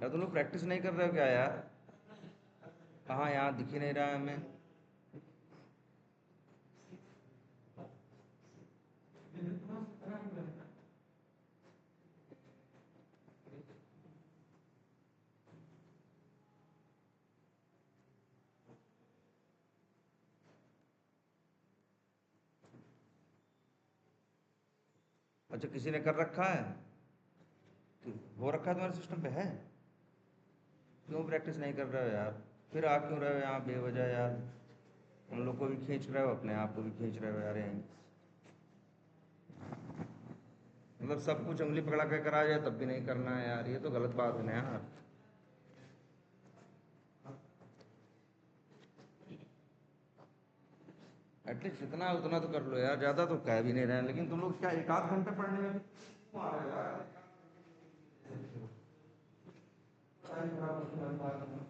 यार तुम लोग प्रैक्टिस नहीं कर रहे हो क्या यार? कहाँ, यहाँ दिख ही नहीं रहा है हमें। अच्छा, किसी ने कर रखा है? हो रखा है तुम्हारे सिस्टम पे है? क्यों प्रैक्टिस नहीं कर रहे हो यार? फिर आ क्यों रहे हो यहाँ बेवजह यार? हम लोग को भी खींच रहे हो, अपने आप को भी खींच रहे हो यार यहीं। मतलब सब कुछ उंगली पकड़ा के करा जाए तब भी नहीं करना है यार, ये तो गलत बात है ना यार। एटलीस्ट इतना उतना तो कर लो यार, ज़्यादा तो कह भी नहीं रहे हैं, लेकिन तुम लोग क्या एक आध घंटे पढ़ने में भी क्यों आ रहे हो यार? टाइम खराब होता है।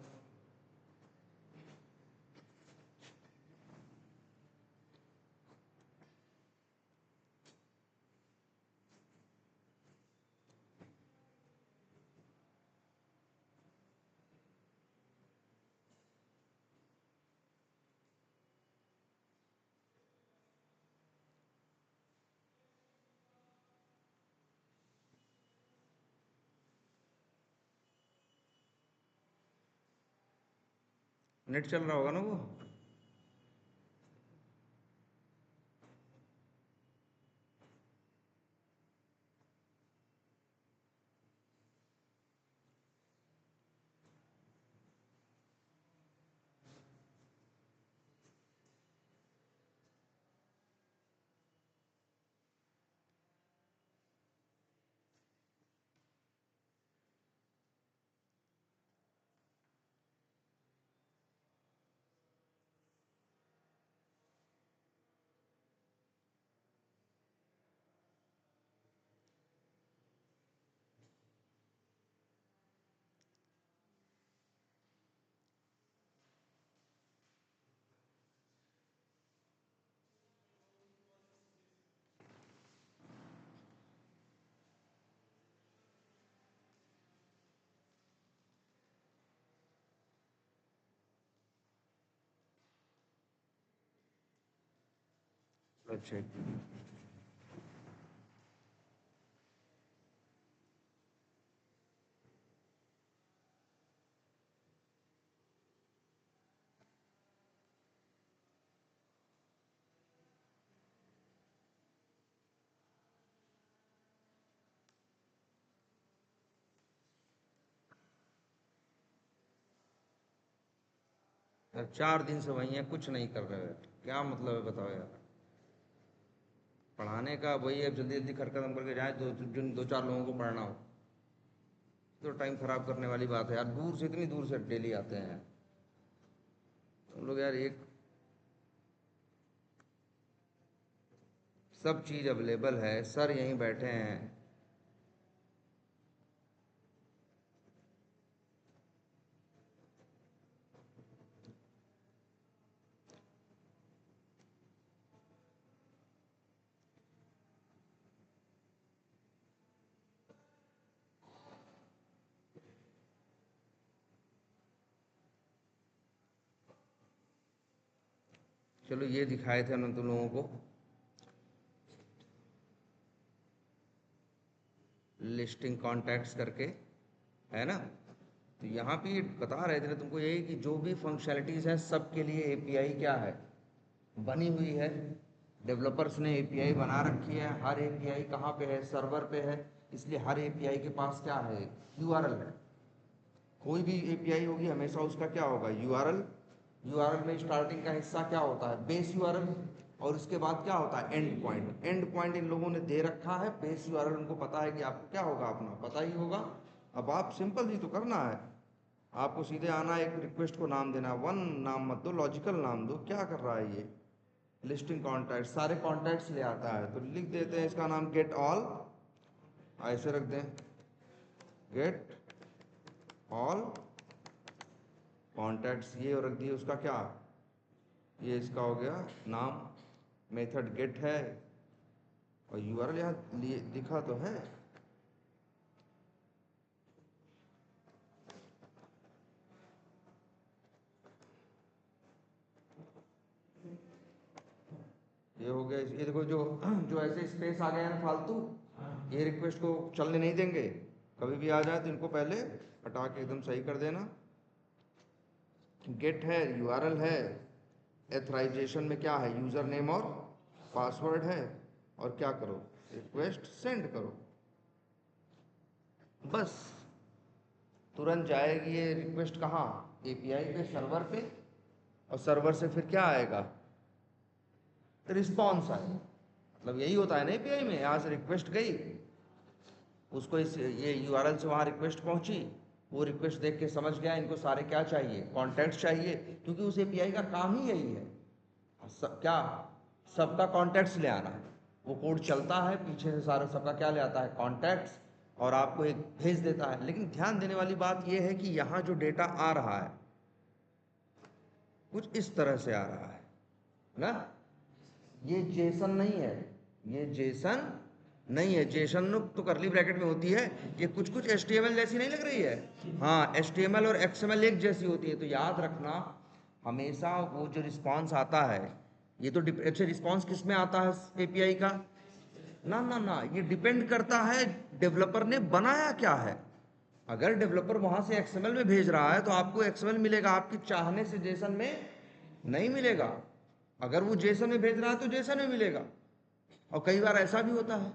नेट चल रहा होगा ना वो? 4 दिन से वही है, कुछ नहीं कर रहे हो यार, क्या मतलब है बताओ यार? पढ़ाने का वही है, जल्दी जल्दी खत्म करके जाए, जिन दो चार लोगों को पढ़ना हो। तो टाइम खराब करने वाली बात है यार, दूर से, इतनी दूर से डेली आते हैं तुम लोग यार। एक सब चीज़ अवेलेबल है, सर यहीं बैठे हैं। चलो ये दिखाए थे उन्होंने तुम लोगों को, लिस्टिंग कॉन्टैक्ट्स करके, है ना? तो यहाँ पे ये बता रहे थे ना तुमको, यही कि जो भी फंक्शनैलिटीज़ हैं सबके लिए एपीआई क्या है, बनी हुई है। डेवलपर्स ने एपीआई बना रखी है, हर एपीआई कहाँ पे है, सर्वर पे है। इसलिए हर एपीआई के पास क्या है, यूआरएल है। कोई भी एपीआई होगी हमेशा उसका क्या होगा, यूआरएल। यूआरएल में स्टार्टिंग का हिस्सा क्या होता है, बेस यूआरएल। और उसके बाद क्या होता है, and point. And point in लोगों ने दे रखा है, बेस यूआरएल उनको पता है कि आपको क्या होगा, अपना पता ही होगा। अब आप सिंपल ही तो करना है, आपको सीधे आना है, एक रिक्वेस्ट को नाम देना है, वन नाम मत दो, लॉजिकल नाम दो। क्या कर रहा है ये, लिस्टिंग कॉन्टैक्ट, सारे कॉन्टैक्ट्स ले आता है, तो लिख देते हैं इसका नाम गेट ऑल, ऐसे रख दें, गेट ऑल कॉन्टैक्ट्स, ये रख दिए। उसका क्या, ये इसका हो गया नाम, मेथड गेट है, और यूआरएल यहाँ लिखा तो है। ये देखो जो जो ऐसे स्पेस आ गए हैं फालतू, ये रिक्वेस्ट को चलने नहीं देंगे। कभी भी आ जाए तो इनको पहले हटा के एकदम सही कर देना। गेट है, यूआरएल है, एथराइजेशन में क्या है, यूजर नेम और पासवर्ड है, और क्या करो, रिक्वेस्ट सेंड करो। बस तुरंत जाएगी ये रिक्वेस्ट कहाँ, एपीआई पे, सर्वर पे, और सर्वर से फिर क्या आएगा, रिस्पॉन्स आएगा। मतलब यही होता है ना एपीआई में, यहाँ से रिक्वेस्ट गई, उसको इस ये यूआरएल से वहाँ रिक्वेस्ट पहुँची, वो रिक्वेस्ट देख के समझ गया इनको सारे क्या चाहिए, कॉन्टैक्ट्स चाहिए, क्योंकि उस एपीआई का काम ही यही है, क्या, सबका कॉन्टैक्ट्स ले आना है। वो कोड चलता है पीछे से, सारा सबका क्या ले आता है, कॉन्टैक्ट्स, और आपको एक भेज देता है। लेकिन ध्यान देने वाली बात यह है कि यहाँ जो डेटा आ रहा है कुछ इस तरह से आ रहा है ना, ये जेसन नहीं है, ये जेसन नहीं है। जेसन तो करली ब्रैकेट में होती है, ये कुछ कुछ HTML जैसी नहीं लग रही है। हाँ, HTML और XML एक जैसी होती है। तो याद रखना हमेशा वो जो रिस्पांस आता है, ये तो अच्छा रिस्पांस किस में आता है एपीआई का, ना ना ना, ये डिपेंड करता है डेवलपर ने बनाया क्या है। अगर डेवलपर वहां से XML में भेज रहा है तो आपको XML मिलेगा, आपकी चाहने से जेसन में नहीं मिलेगा। अगर वो जेसन में भेज रहा है तो जेसन में मिलेगा। और कई बार ऐसा भी होता है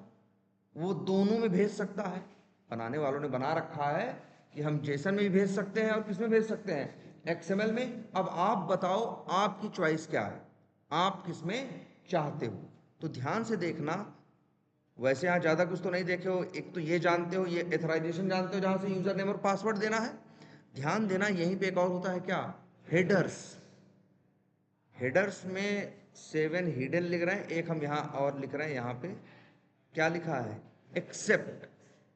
वो दोनों में भेज सकता है। बनाने वालों ने बना रखा है कि हम जेसन में भी भेज सकते हैं और किस में भेज सकते हैं, XML में। अब आप बताओ आपकी चॉइस क्या है, आप किस में चाहते हो। तो ध्यान से देखना, वैसे यहाँ ज़्यादा कुछ तो नहीं देखे हो, एक तो ये जानते हो, ये एथराइजेशन जानते हो जहाँ से यूजर नेम और पासवर्ड देना है। ध्यान देना यहीं पे एक और होता है क्या, हेडर्स। हेडर्स में 7 हिडन लिख रहे हैं, एक हम यहाँ और लिख रहे हैं, यहाँ पे क्या लिखा है, एक्सेप्ट।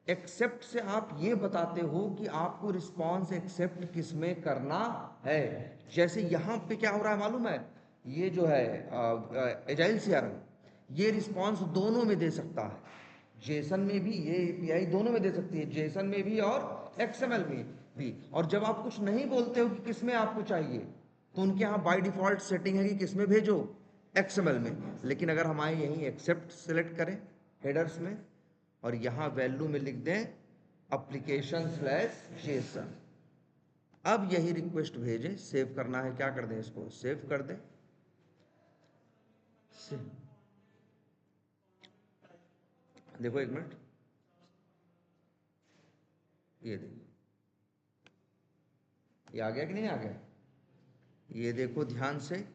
एक्सेप्ट से आप ये बताते हो कि आपको रिस्पॉन्स एक्सेप्ट किस में करना है। जैसे यहाँ पे क्या हो रहा है मालूम है, ये जो है एजाइल सीआरएम, ये रिस्पॉन्स दोनों में दे सकता है, जेसन में भी, ये एपीआई दोनों में दे सकती है, जेसन में भी और एक्सएमएल में भी। और जब आप कुछ नहीं बोलते हो कि किस में आपको चाहिए, तो उनके यहाँ बाय डिफॉल्ट सेटिंग है कि किस में भेजो, एक्सएमएल में। लेकिन अगर हमारे यहीं एक्सेप्ट सेलेक्ट करें हेडर्स में, और यहाँ वैल्यू में लिख दें application/json, अब यही रिक्वेस्ट भेजें, सेव करना है, क्या कर दें, इसको सेव कर दें। देखो एक मिनट, ये देखो, ये आ गया कि नहीं आ गया, ये देखो ध्यान से,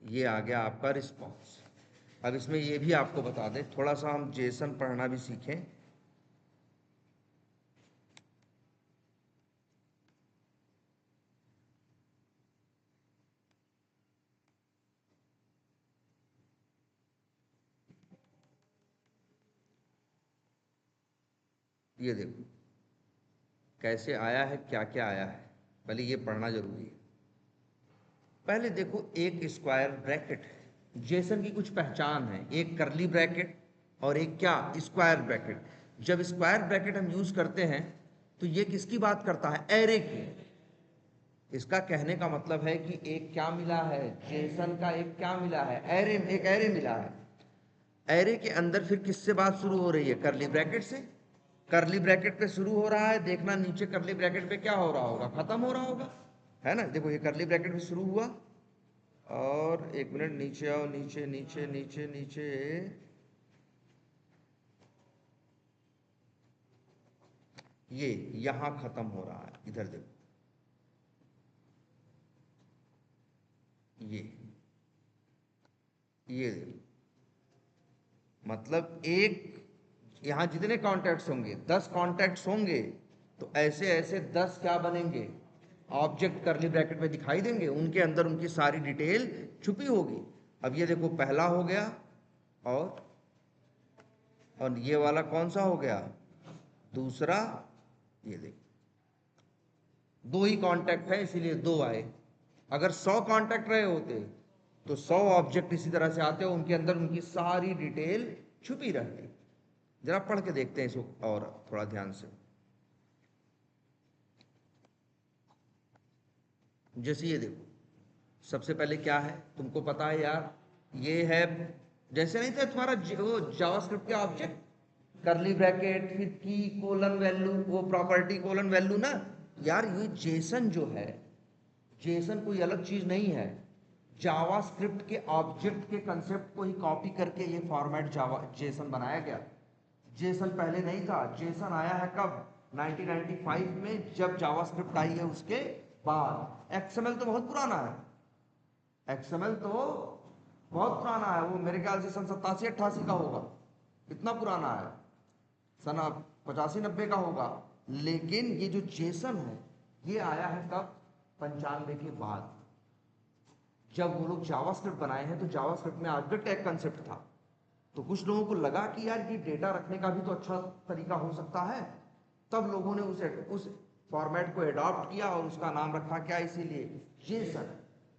ये आ गया आपका रिस्पॉन्स। अब इसमें ये भी आपको बता दें, थोड़ा सा हम जेसन पढ़ना भी सीखें। ये देखो कैसे आया है, क्या क्या आया है, पहले ये पढ़ना जरूरी है। पहले देखो एक स्क्वायर ब्रैकेट है, जेसन की कुछ पहचान है, एक करली ब्रैकेट और एक क्या, स्क्वायर ब्रैकेट। जब स्क्वायर ब्रैकेट हम यूज करते हैं तो ये किसकी बात करता है, एरे की। इसका कहने का मतलब है कि एक क्या मिला है, जेसन का एक क्या मिला है, एरे, एक एरे मिला है। एरे के अंदर फिर किससे बात शुरू हो रही है, करली ब्रैकेट से। करली ब्रैकेट पे शुरू हो रहा है, देखना नीचे करली ब्रैकेट पे क्या हो रहा होगा, खत्म हो रहा होगा, है ना। देखो ये करली ब्रैकेट में शुरू हुआ, और एक मिनट नीचे आओ, नीचे नीचे नीचे नीचे, ये यहां खत्म हो रहा है, इधर देखो, ये देखो, मतलब एक, यहां जितने कॉन्टैक्ट्स होंगे, 10 कॉन्टैक्ट्स होंगे, तो ऐसे ऐसे 10 क्या बनेंगे, ऑब्जेक्ट करली ब्रैकेट में दिखाई देंगे, उनके अंदर उनकी सारी डिटेल छुपी होगी। अब ये देखो पहला हो गया, और ये वाला कौन सा हो गया, दूसरा। ये देखो दो ही कांटेक्ट है इसीलिए दो आए। अगर 100 कांटेक्ट रहे होते तो 100 ऑब्जेक्ट इसी तरह से आते, उनके अंदर उनकी सारी डिटेल छुपी रहती। जरा पढ़ के देखते हैं इसको और थोड़ा ध्यान से। जैसे ये देखो, सबसे पहले क्या है तुमको पता है यार, ये है जैसे नहीं थे तुम्हारा वो जावास्क्रिप्ट के ऑब्जेक्ट, करली ब्रैकेट फिर की कोलन वैल्यू, वो प्रॉपर्टी कोलन वैल्यू ना। यार ये जेसन जो है, जेसन कोई अलग चीज नहीं है, जावास्क्रिप्ट के ऑब्जेक्ट के कंसेप्ट को ही कॉपी करके ये फॉर्मेट जावा जेसन बनाया गया। जेसन पहले नहीं था, जेसन आया है कब? 1995 में, जब जावास्क्रिप्ट आई है उसके बाद। एक्सएमएल तो बहुत पुराना है, एक्सएमएल तो बहुत पुराना है, वो मेरे ख्याल से सन 87-88 का होगा, इतना पुराना है, सन 85-90 का होगा। लेकिन ये जो जेसन है ये आया है कब? 95 के बाद, जब वो लोग जावास्क्रिप्ट बनाए हैं। तो जावास्क्रिप्ट में ऑब्जेक्ट टैग कंसेप्ट था, तो कुछ लोगों को लगा कि यार ये डेटा रखने का भी तो अच्छा तरीका हो सकता है, तब लोगों ने उस फॉर्मेट को एडॉप्ट किया और उसका नाम रखा क्या? इसीलिए जेसन,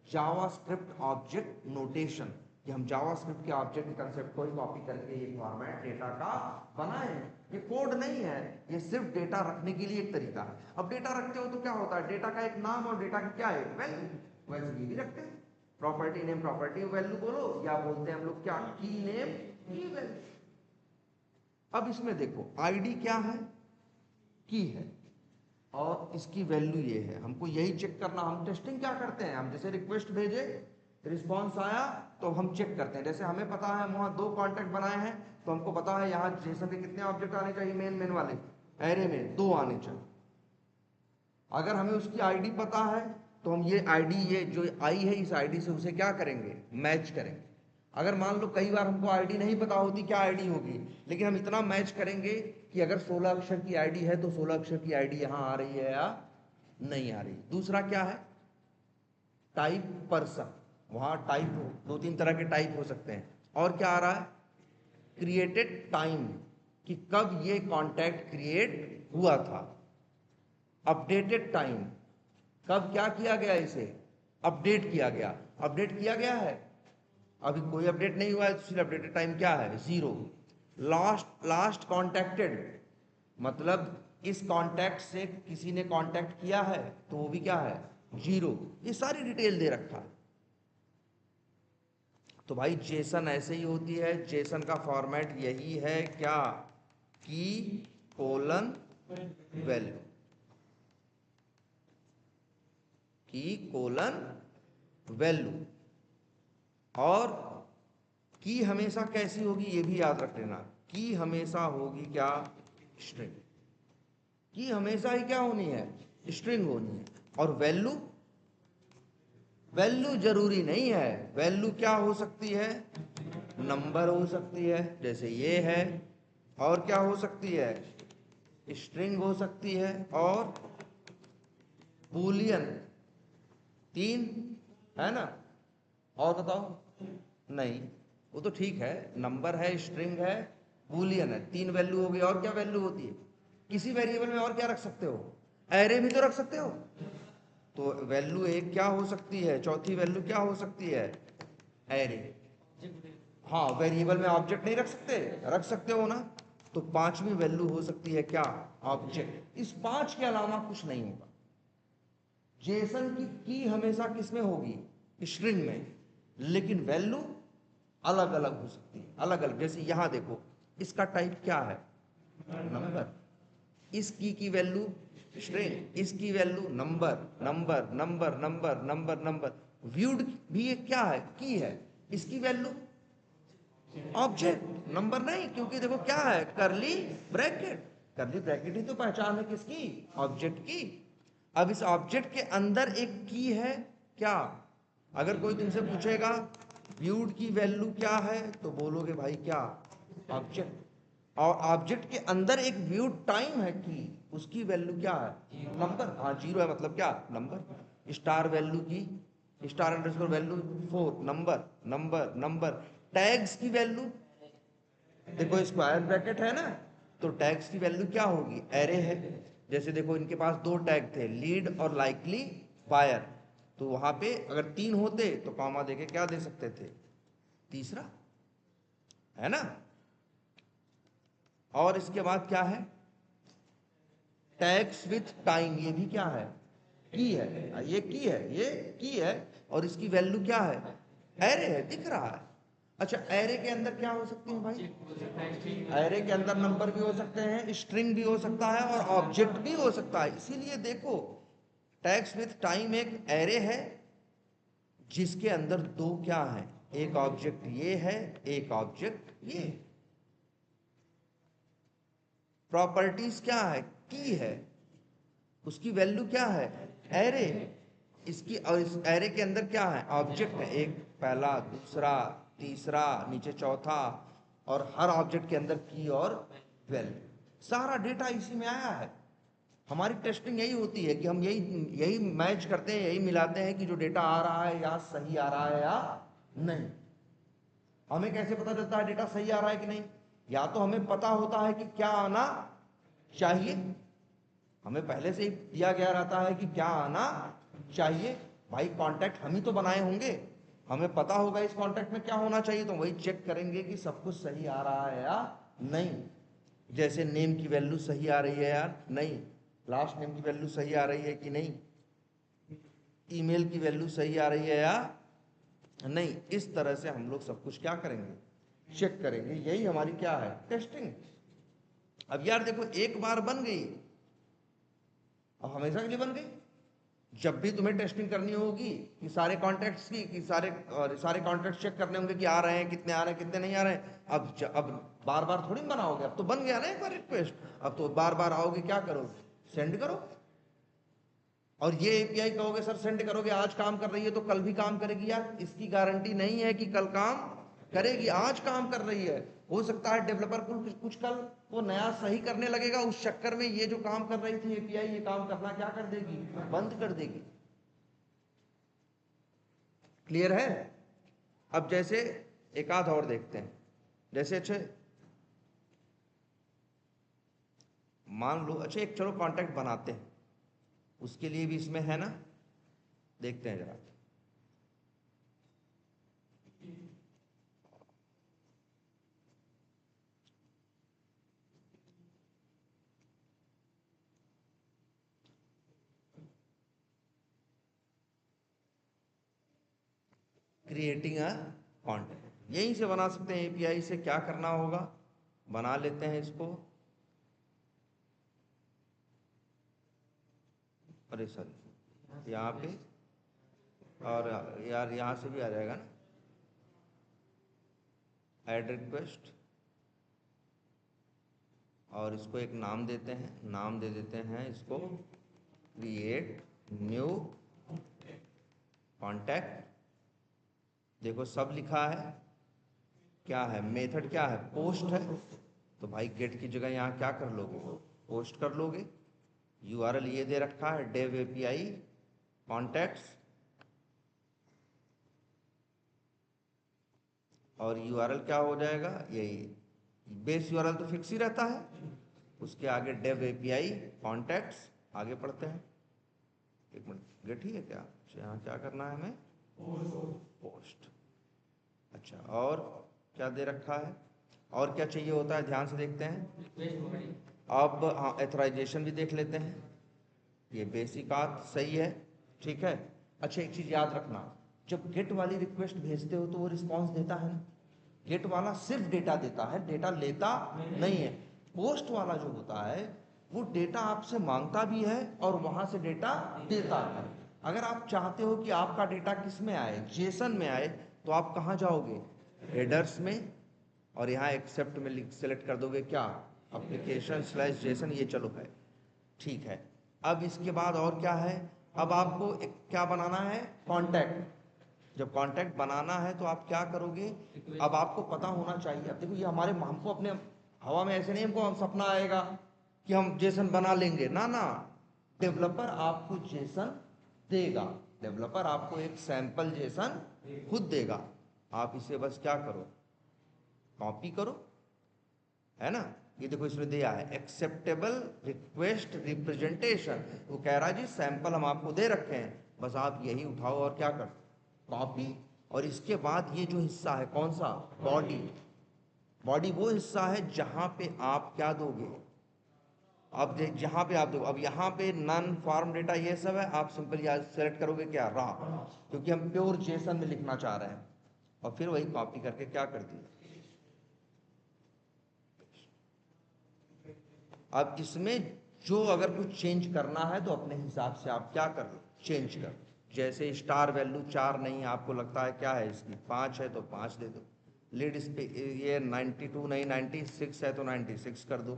जावास्क्रिप्ट ऑब्जेक्ट नोटेशन, कि हम जावास्क्रिप्ट के ऑब्जेक्ट के कंसेप्ट को ही कॉपी करके ये फॉर्मेट डेटा का बनाए हैं। ये कोड नहीं है, ये सिर्फ डेटा रखने के लिए एक तरीका है। अब डेटा रखते हो तो क्या होता है? डेटा का एक नाम और डेटा की क्या है? वैल्यू। वैसे ये भी रखते हैं, प्रॉपर्टी नेम प्रॉपर्टी वैल्यू बोलो, या बोलते हैं हम लोग क्या? की नेम की वैल्यू। अब इसमें देखो आईडी क्या है? की है, और इसकी वैल्यू ये है। हमको यही चेक करना। हम टेस्टिंग क्या करते हैं? हम जैसे रिक्वेस्ट भेजे, रिस्पॉन्स आया तो हम चेक करते हैं। जैसे हमें पता है हम वहाँ 2 कॉन्टैक्ट बनाए हैं, तो हमको पता है यहाँ जेसन के कितने ऑब्जेक्ट आने चाहिए? मेन वाले एरे में 2 आने चाहिए। अगर हमें उसकी आईडी पता है तो हम ये आईडी, ये जो आई है, इस आईडी से उसे क्या करेंगे? मैच करेंगे। अगर मान लो कई बार हमको आईडी नहीं पता होती क्या आईडी होगी, लेकिन हम इतना मैच करेंगे कि अगर 16 अक्षर की आईडी है तो 16 अक्षर की आईडी यहाँ आ रही है या नहीं आ रही। दूसरा क्या है? टाइप पर्सन, वहां टाइप 2-3 तरह के टाइप हो सकते हैं। और क्या आ रहा है? क्रिएटेड टाइम, कि कब ये कॉन्टैक्ट क्रिएट हुआ था। अपडेटेड टाइम, कब क्या किया गया? इसे अपडेट किया गया। अपडेट किया गया है, अभी कोई अपडेट नहीं हुआ है, तो फिर अपडेटेड टाइम क्या है? 0। लास्ट कॉन्टैक्टेड, मतलब इस कॉन्टैक्ट से किसी ने कॉन्टैक्ट किया है तो वो भी क्या है? 0। ये सारी डिटेल दे रखा है। तो भाई जेसन ऐसे ही होती है। जेसन का फॉर्मेट यही है क्या? की कोलन वैल्यू, की कोलन वैल्यू। और की हमेशा कैसी होगी ये भी याद रख लेना। की हमेशा होगी क्या? स्ट्रिंग। की हमेशा ही क्या होनी है? स्ट्रिंग होनी है। और वैल्यू, वैल्यू जरूरी नहीं है। वैल्यू क्या हो सकती है? नंबर हो सकती है, जैसे ये है। और क्या हो सकती है? स्ट्रिंग हो सकती है, और बूलियन। 3 है ना? और बताओ। नहीं, वो तो ठीक है, नंबर है, स्ट्रिंग है, बूलियन है, 3 वैल्यू हो गई। और क्या वैल्यू होती है? किसी वेरिएबल में और क्या रख सकते हो? एरे भी तो रख सकते हो। तो वैल्यू एक क्या हो सकती है? चौथी वैल्यू क्या हो सकती है? एरे। हाँ, वेरिएबल में ऑब्जेक्ट नहीं रख सकते? रख सकते हो ना। तो 5वीं वैल्यू हो सकती है क्या? ऑब्जेक्ट। इस 5 के अलावा कुछ नहीं होगा। जेसन की हमेशा किसमें होगी? स्ट्रिंग में। लेकिन वैल्यू अलग अलग हो सकती है, अलग अलग। जैसे यहां देखो, इसका टाइप क्या है? नंबर। इस की वैल्यू स्ट्रिंग, इसकी value number, number number number number number. Viewed भी एक क्या है? की है। इसकी वैल्यू ऑब्जेक्ट, नंबर नहीं, क्योंकि देखो क्या है? करली ब्रैकेट। करली ब्रैकेट ही तो पहचान है किसकी? ऑब्जेक्ट की। अब इस ऑब्जेक्ट के अंदर एक की है क्या? अगर कोई तुमसे पूछेगा व्यूड की वैल्यू क्या है, तो बोलोगे भाई क्या? ऑब्जेक्ट। और ऑब्जेक्ट के अंदर एक व्यूड टाइम है की, उसकी वैल्यू क्या है? नंबर। हाँ, 0 है, मतलब क्या? नंबर। स्टार वैल्यू की, star underscore value 4, number number number. Tags की वैल्यू देखो, स्क्वायर ब्रैकेट है ना, तो टैग्स की वैल्यू क्या होगी? एरे है। जैसे देखो इनके पास 2 टैग थे, लीड और लाइकली फायर। तो वहां पे अगर 3 होते तो कॉमा देके क्या दे सकते थे? तीसरा, है ना। और इसके बाद क्या है? टैग्स विथ टाइम, ये भी क्या है? की है। ये की है, ये की है, और इसकी वैल्यू क्या है? एरे है, दिख रहा है। अच्छा, एरे के अंदर क्या हो सकती है भाई? एरे के अंदर नंबर भी हो सकते हैं, स्ट्रिंग भी हो सकता है और ऑब्जेक्ट भी हो सकता है। इसीलिए देखो, टैग्स विथ टाइम एक एरे है जिसके अंदर दो क्या है, एक ऑब्जेक्ट ये है, एक ऑब्जेक्ट ये। प्रॉपर्टीज क्या है? की है, उसकी वैल्यू क्या है? एरे। इसकी और इस एरे के अंदर क्या है? ऑब्जेक्ट है, एक पहला, दूसरा, तीसरा, नीचे चौथा, और हर ऑब्जेक्ट के अंदर की और वैल्यू। सारा डेटा इसी में आया है। हमारी टेस्टिंग यही होती है कि हम यही यही मैच करते हैं, यही मिलाते हैं कि जो डेटा आ रहा है या सही आ रहा है या नहीं। हमें कैसे पता चलता है डेटा सही आ रहा है कि नहीं? या तो हमें पता होता है कि क्या आना चाहिए, हमें पहले से ही दिया गया रहता है कि क्या आना चाहिए। भाई कॉन्टैक्ट हम ही तो बनाए होंगे, हमें पता होगा इस कॉन्टैक्ट में क्या होना चाहिए, तो वही चेक करेंगे कि सब कुछ सही आ रहा है या नहीं। जैसे नेम की वैल्यू सही आ रही है या नहीं, लास्ट नेम की वैल्यू सही आ रही है कि नहीं, ईमेल की वैल्यू सही आ रही है या नहीं। इस तरह से हम लोग सब कुछ क्या करेंगे, चेक करेंगे। यही हमारी क्या है, टेस्टिंग। अब यार देखो, एक बार बन गई, अब हमेशा के लिए बन गई। जब भी तुम्हें टेस्टिंग करनी होगी कि सारे कॉन्टैक्ट्स की, कि सारे कॉन्टैक्ट्स चेक करने होंगे कि आ रहे हैं, कितने आ रहे हैं, कितने नहीं आ रहे हैं। अब बार बार थोड़ी बनाओगे, अब तो बन गया ना एक बार रिक्वेस्ट, अब तो बार बार आओगे, क्या करोगे, सेंड करो। और ये एपीआई कहोगे सर सेंड करोगे, आज काम कर रही है तो कल भी काम करेगी। यार इसकी गारंटी नहीं है कि कल काम करेगी, आज काम कर रही है। हो सकता है डेवलपर कुछ कल वो नया सही करने लगेगा, उस चक्कर में ये जो काम कर रही थी एपीआई, ये काम करना क्या कर देगी, बंद कर देगी। क्लियर है? अब जैसे एक आध और देखते हैं। जैसे अच्छा मान लो, अच्छा एक चलो कॉन्टैक्ट बनाते हैं, उसके लिए भी इसमें है ना, देखते हैं जरा। क्रिएटिंग अ कॉन्टैक्ट यहीं से बना सकते हैं, एपीआई से क्या करना होगा, बना लेते हैं इसको। अरे सर यहाँ पे, और यार यहाँ से भी आ जाएगा ना, ऐड रिक्वेस्ट, और इसको एक नाम देते हैं, नाम दे देते हैं इसको क्रिएट न्यू कॉन्टैक्ट। देखो सब लिखा है, क्या है, मेथड क्या है, पोस्ट है। तो भाई गेट की जगह यहाँ क्या कर लोगे, पोस्ट कर लोगे। यूआरएल ये दे रखा है, डेव एपीआई कॉन्टैक्ट्स, और यूआरएल क्या हो जाएगा, यही बेस यूआरएल तो फिक्स ही रहता है, उसके आगे डेव एपीआई कॉन्टैक्ट्स। आगे पढ़ते हैं, एक मिनट, गेट ही है क्या, यहाँ क्या करना है हमें, पोस्ट। अच्छा, और क्या दे रखा है, और क्या चाहिए होता है, ध्यान से देखते हैं। अब हाँ, एथोराइजेशन भी देख लेते हैं, ये बेसिक बात सही है, ठीक है। अच्छा एक चीज याद रखना, जब गेट वाली रिक्वेस्ट भेजते हो तो वो रिस्पांस देता है ना, गेट वाला सिर्फ डेटा देता है, डेटा लेता नहीं है। पोस्ट वाला जो होता है वो डेटा आपसे मांगता भी है और वहां से डेटा देता है। अगर आप चाहते हो कि आपका डेटा किस में आए, जेसन में आए, तो आप कहाँ जाओगे, हेडर्स में, और यहाँ एक्सेप्ट में सेलेक्ट कर दोगे क्या, एप्लीकेशन स्लैश जेसन, ये चलो है, ठीक है। अब इसके बाद और क्या है, अब आपको क्या बनाना है, कॉन्टैक्ट। जब कॉन्टैक्ट बनाना है तो आप क्या करोगे, अब आपको पता होना चाहिए। अब देखो ये हमारे, हमको अपने हवा में ऐसे नहीं, हमको हम सपना आएगा कि हम जेसन बना लेंगे, ना ना, डेवलपर आपको जेसन देगा, डेवलपर आपको एक सैंपल जेसन खुद देगा। आप इसे बस क्या करो, कॉपी करो, है ना। ये देखो इसमें दिया है एक्सेप्टेबल रिक्वेस्ट रिप्रेजेंटेशन, वो कह रहा है जी सैंपल हम आपको दे रखे हैं, बस आप यही उठाओ और क्या कर, कॉपी। और इसके बाद ये जो हिस्सा है कौन सा, बॉडी। बॉडी वो हिस्सा है जहां पे आप क्या दोगे, अब जहां पे आप दो, अब यहाँ पे नन फॉर्म डेटा ये सब है, आप सिंपल यहाँ सेलेक्ट करोगे क्या, रा, क्योंकि हम प्योर जेसन में लिखना चाह रहे हैं। और फिर वही कॉपी करके क्या कर दिया। अब इसमें जो अगर कुछ चेंज करना है तो अपने हिसाब से आप क्या कर लो, चेंज कर। जैसे स्टार वैल्यू 4 नहीं, आपको लगता है क्या है इसकी 5 है तो 5 दे दो। लीड इस पे ये 92 नहीं 96 है तो 96 कर दो।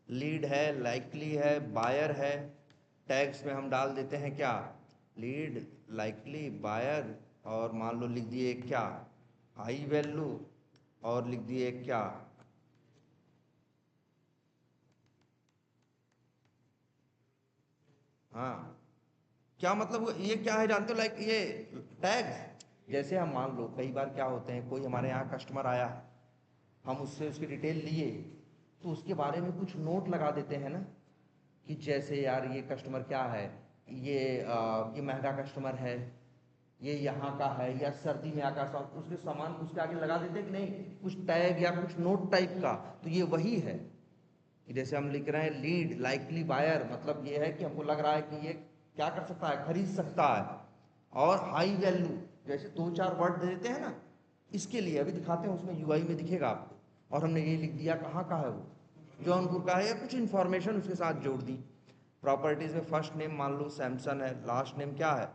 लीड है, लाइकली है, बायर है, टैग्स में हम डाल देते हैं क्या, लीड, लाइकली, बायर, और मान लो लिख दिए क्या, हाई वैल्यू, और लिख दिए क्या, हाँ क्या मतलब ये क्या है जानते हो, लाइक ये टैग। जैसे हम मान लो कई बार क्या होते हैं, कोई हमारे यहाँ कस्टमर आया, हम उससे उसकी डिटेल लिए, तो उसके बारे में कुछ नोट लगा देते हैं ना, कि जैसे यार ये कस्टमर क्या है, ये महंगा कस्टमर है, ये यहाँ का है, या सर्दी में आका उसके सामान उसके आगे लगा देते हैं कि नहीं, कुछ टैग या कुछ नोट टाइप का। तो ये वही है कि जैसे हम लिख रहे हैं लीड लाइकली बायर, मतलब ये है कि हमको लग रहा है कि ये क्या कर सकता है, खरीद सकता है। और हाई वैल्यू, जैसे 2-4 वर्ड दे देते हैं ना, इसके लिए अभी दिखाते हैं, उसमें यूआई में दिखेगा आपको। और हमने ये लिख दिया कहाँ का है वो, जौनपुर का है, या कुछ इन्फॉर्मेशन उसके साथ जोड़ दी। प्रॉपर्टीज में फर्स्ट नेम मान लो सैमसन है, लास्ट नेम क्या है,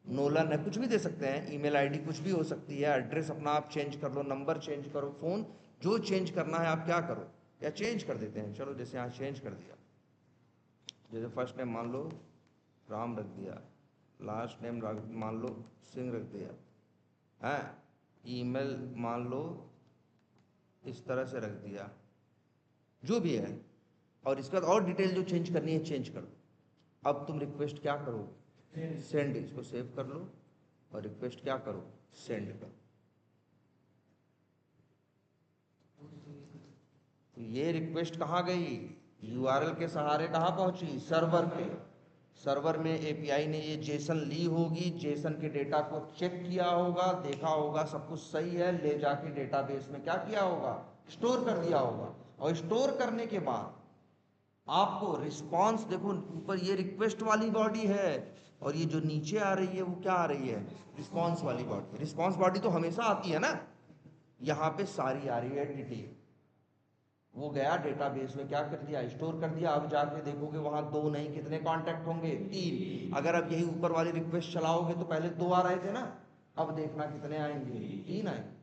नोलन है, कुछ भी दे सकते हैं, ईमेल आईडी कुछ भी हो सकती है, एड्रेस अपना आप चेंज कर लो, नंबर चेंज करो, फोन जो चेंज करना है आप क्या करो, या चेंज कर देते हैं। चलो जैसे यहाँ चेंज कर दिया, जैसे फर्स्ट नेम मान लो राम रख दिया, लास्ट नेम मान लो सिंह रख दिया, है ईमेल मान लो इस तरह से रख दिया, जो भी है। और इसके बाद और डिटेल जो चेंज करनी है चेंज कर दो। अब तुम रिक्वेस्ट क्या करो, सेंड, इसको सेव कर लो और रिक्वेस्ट क्या करो, सेंड करो। तो ये रिक्वेस्ट कहाँ गई, यूआरएल के सहारे कहाँ पहुंची, सर्वर पे। सर्वर में एपीआई ने ये जेसन ली होगी, जेसन के डेटा को चेक किया होगा, देखा होगा सब कुछ सही है, ले जाके डेटाबेस में क्या किया होगा, स्टोर कर दिया होगा। और स्टोर करने के बाद आपको रिस्पांस, देखो ऊपर ये रिक्वेस्ट वाली बॉडी है, और ये जो नीचे आ रही है वो क्या आ रही है, रिस्पांस वाली बॉडी। रिस्पांस बॉडी तो हमेशा आती है ना, यहाँ पे सारी आ रही है डिटेल। वो गया डेटाबेस में क्या कर दिया, स्टोर कर दिया। अब जाके देखोगे वहां 2 नहीं कितने कांटेक्ट होंगे, 3। अगर अब यही ऊपर वाली रिक्वेस्ट चलाओगे तो पहले 2 आ रहे थे ना, अब देखना कितने आएंगे, 3 आएंगे।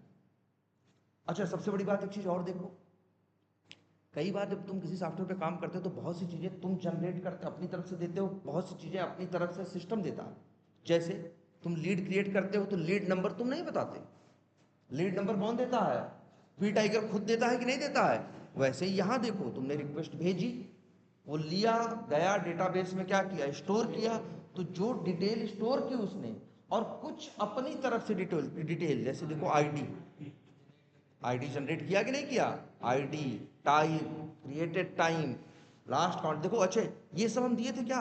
अच्छा सबसे बड़ी बात एक चीज और देखो, कई बार जब तुम किसी सॉफ्टवेयर पे काम करते हो तो बहुत सी चीजें तुम जनरेट करते अपनी तरफ से देते हो, बहुत सी चीजें अपनी तरफ से सिस्टम देता है। जैसे तुम लीड क्रिएट करते हो तो लीड नंबर तुम नहीं बताते, लीड नंबर कौन देता है, वी टाइगर खुद देता है कि नहीं देता है। वैसे ही यहाँ देखो, तुमने रिक्वेस्ट भेजी, वो लिया गया डेटाबेस में क्या किया, स्टोर किया। तो जो डिटेल स्टोर की उसने, और कुछ अपनी तरफ से डिटेल जैसे देखो आईडी जनरेट किया कि नहीं किया, ID, time, created time, last count, देखो अच्छे ये सब हम दिए थे क्या,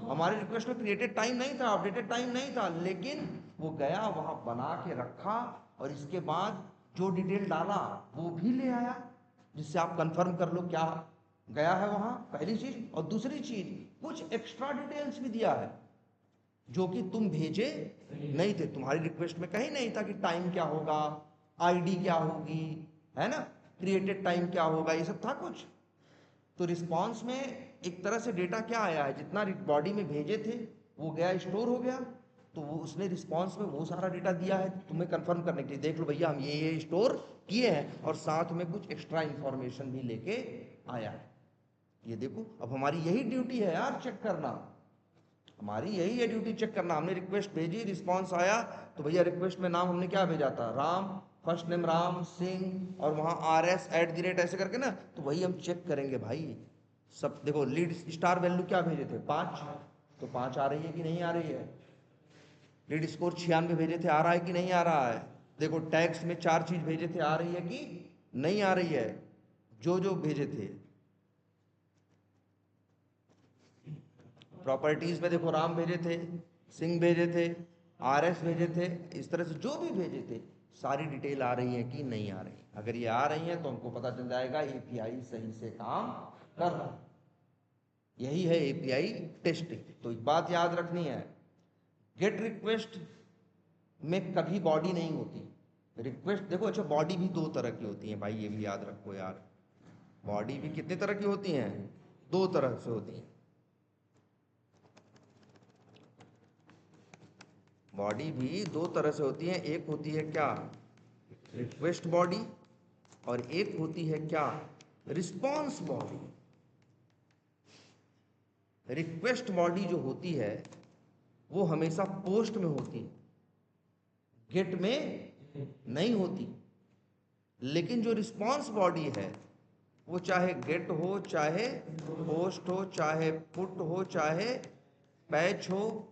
हमारे रिक्वेस्ट में क्रिएटेड टाइम नहीं था, अपडेटेड टाइम नहीं था, लेकिन वो गया वहां बना के रखा, और इसके बाद जो डिटेल डाला वो भी ले आया, जिससे आप कंफर्म कर लो क्या गया है वहां, पहली चीज। और दूसरी चीज, कुछ एक्स्ट्रा डिटेल्स भी दिया है जो कि तुम भेजे नहीं थे, तुम्हारी रिक्वेस्ट में कहीं नहीं था कि टाइम क्या होगा, आईडी क्या होगी, है ना, क्रिएटेड टाइम क्या होगा, ये सब था कुछ। तो रिस्पांस में एक तरह से डेटा क्या आया है, जितना बॉडी में भेजे थे वो गया स्टोर हो गया, तो वो उसने रिस्पांस में वो सारा डेटा दिया है तुम्हें कंफर्म करने के लिए, देख लो भैया हम ये स्टोर किए हैं, और साथ में कुछ एक्स्ट्रा इंफॉर्मेशन भी लेके आया है। ये देखो, अब हमारी यही ड्यूटी है यार, चेक करना, हमारी यही है ड्यूटी, चेक करना। हमने रिक्वेस्ट भेजी, रिस्पांस आया, तो भैया रिक्वेस्ट में नाम हमने क्या भेजा था, राम, फर्स्ट नेम राम सिंह, और वहां RS@ ऐसे करके ना, तो वही हम चेक करेंगे भाई सब। देखो लीड स्टार वैल्यू क्या भेजे थे, 5, तो 5 आ रही है कि नहीं आ रही है, लीड स्कोर 96 भेजे थे, आ रहा है कि नहीं आ रहा है। देखो टैक्स में 4 चीज भेजे थे, आ रही है कि नहीं आ रही है, जो जो भेजे थे। प्रॉपर्टीज में देखो राम भेजे थे, सिंह भेजे थे, RS भेजे थे, इस तरह से जो भी भेजे थे सारी डिटेल आ रही है कि नहीं आ रही। अगर ये आ रही है तो हमको पता चल जाएगा एपीआई सही से काम कर रहा है। यही है एपीआई टेस्टिंग। तो एक बात याद रखनी है, गेट रिक्वेस्ट में कभी बॉडी नहीं होती, रिक्वेस्ट देखो, अच्छा बॉडी भी दो तरह की होती है भाई, ये भी याद रखो यार। बॉडी भी कितने तरह की होती हैं? दो तरह से होती हैं। बॉडी भी दो तरह से होती है, एक होती है क्या, रिक्वेस्ट बॉडी, और एक होती है क्या, रिस्पॉन्स बॉडी। रिक्वेस्ट बॉडी जो होती है वो हमेशा पोस्ट में होती है, गेट में नहीं होती। लेकिन जो रिस्पॉन्स बॉडी है वो चाहे गेट हो, चाहे पोस्ट हो, चाहे पुट हो, चाहे पैच हो,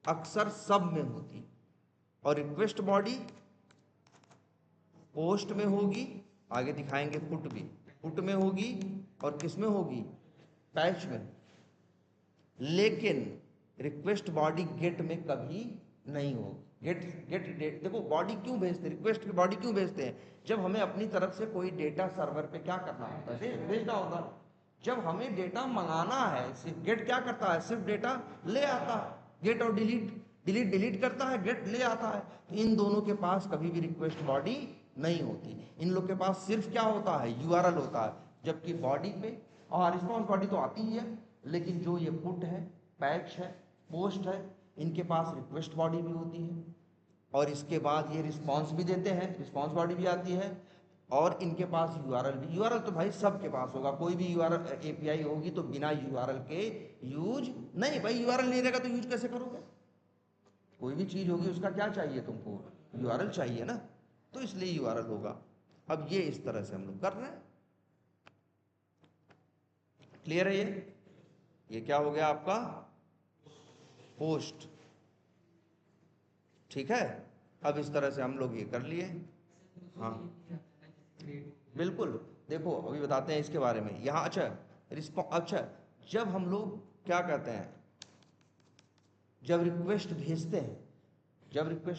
अक्सर सब में होती। और रिक्वेस्ट बॉडी पोस्ट में होगी, आगे दिखाएंगे पुट भी, पुट में होगी, और किस में होगी, पैच में। लेकिन रिक्वेस्ट बॉडी गेट में कभी नहीं होगी। गेट देखो बॉडी क्यों भेजते हैं, रिक्वेस्ट की बॉडी क्यों भेजते हैं, जब हमें अपनी तरफ से कोई डेटा सर्वर पे क्या करना होता है, भेजना होता है। जब हमें डेटा मंगाना है, सिर्फ गेट क्या करता है, सिर्फ डेटा ले आता है। गेट और डिलीट करता है, गेट ले आता है। तो इन दोनों के पास कभी भी रिक्वेस्ट बॉडी नहीं होती। इन लोग के पास सिर्फ क्या होता है, यूआरएल होता है। जबकि बॉडी पे और रिस्पॉन्स बॉडी तो आती ही है, लेकिन जो ये पुट है, पैच है, पोस्ट है, इनके पास रिक्वेस्ट बॉडी भी होती है। और इसके बाद ये रिस्पॉन्स भी देते हैं, रिस्पॉन्स बॉडी भी आती है। और इनके पास यूआरएल भी, यूआरएल तो भाई सबके पास होगा। कोई भी यूआरएल एपीआई होगी तो बिना यूआरएल के यूज नहीं। भाई यूआरएल नहीं रहेगा तो यूज कैसे करोगे? कोई भी चीज होगी उसका क्या चाहिए तुमको, यूआरएल चाहिए ना, तो इसलिए यूआरएल होगा। अब ये इस तरह से हम लोग कर रहे हैं। क्लियर है? ये क्या हो गया आपका, पोस्ट। ठीक है, अब इस तरह से हम लोग ये कर लिए। हाँ बिल्कुल, देखो अभी बताते हैं इसके बारे में यहाँ। अच्छा जब हम लोग क्या कहते हैं, जब रिक्वेस्ट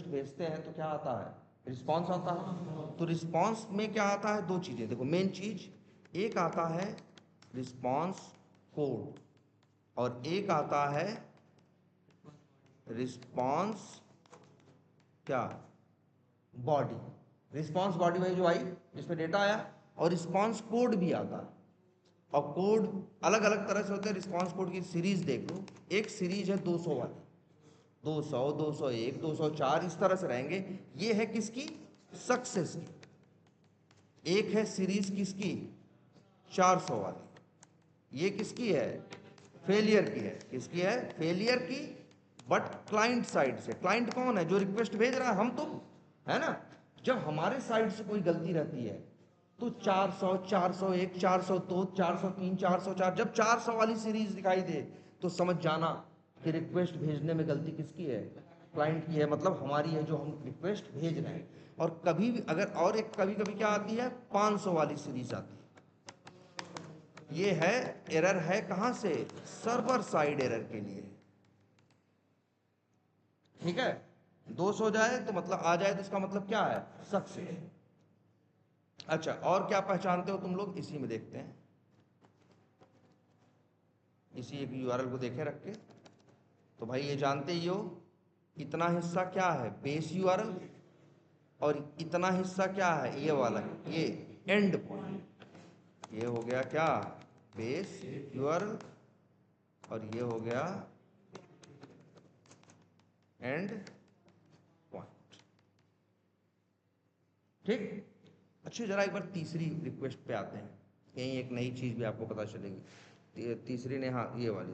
भेजते हैं तो क्या आता है, रिस्पॉन्स आता है। तो रिस्पॉन्स में क्या आता है, दो चीजें देखो मेन चीज, एक आता है रिस्पॉन्स कोड और एक आता है रिस्पॉन्स क्या, बॉडी। रिस्पॉन्स बॉडी वही जो आई जिसमें डेटा आया, और रिस्पॉन्स कोड भी आता है। और कोड अलग अलग तरह से होते हैं। रिस्पॉन्स कोड की सीरीज देख लो, एक सीरीज है 200 वाली, 200, 201, 204 इस तरह से रहेंगे। ये है किसकी, सक्सेस की। एक है सीरीज किसकी, 400 वाली। ये किसकी है, फेलियर की है। किसकी है, फेलियर की, बट क्लाइंट साइड से। क्लाइंट कौन है, जो रिक्वेस्ट भेज रहा है, हम तुम, है ना। जब हमारे साइड से कोई गलती रहती है तो 400, 401, 402, 403, 404, जब 400 वाली सीरीज दिखाई दे तो समझ जाना कि रिक्वेस्ट भेजने में गलती किसकी है, क्लाइंट की है, मतलब हमारी है जो हम रिक्वेस्ट भेज रहे हैं। और कभी भी अगर, और एक कभी कभी क्या आती है, 500 वाली सीरीज आती है। ये है एरर, है कहां से, सर्वर साइड एरर के लिए। ठीक है, 200 जाए तो मतलब आ जाए तो इसका मतलब क्या है, सक्सेस। अच्छा और क्या पहचानते हो तुम लोग, इसी में देखते हैं। इसी एक यूआरएल को देखें रख के, तो भाई ये जानते ही हो, इतना हिस्सा क्या है, बेस यूआरएल, और इतना हिस्सा क्या है, ये वाला, ये एंड पॉइंट। ये हो गया क्या, बेस यूआरएल, और ये हो गया एंड पॉइंट। ठीक। अच्छा जरा एक बार तीसरी रिक्वेस्ट पे आते हैं, कहीं एक नई चीज भी आपको पता चलेगी। तीसरी ने, हाँ ये वाली,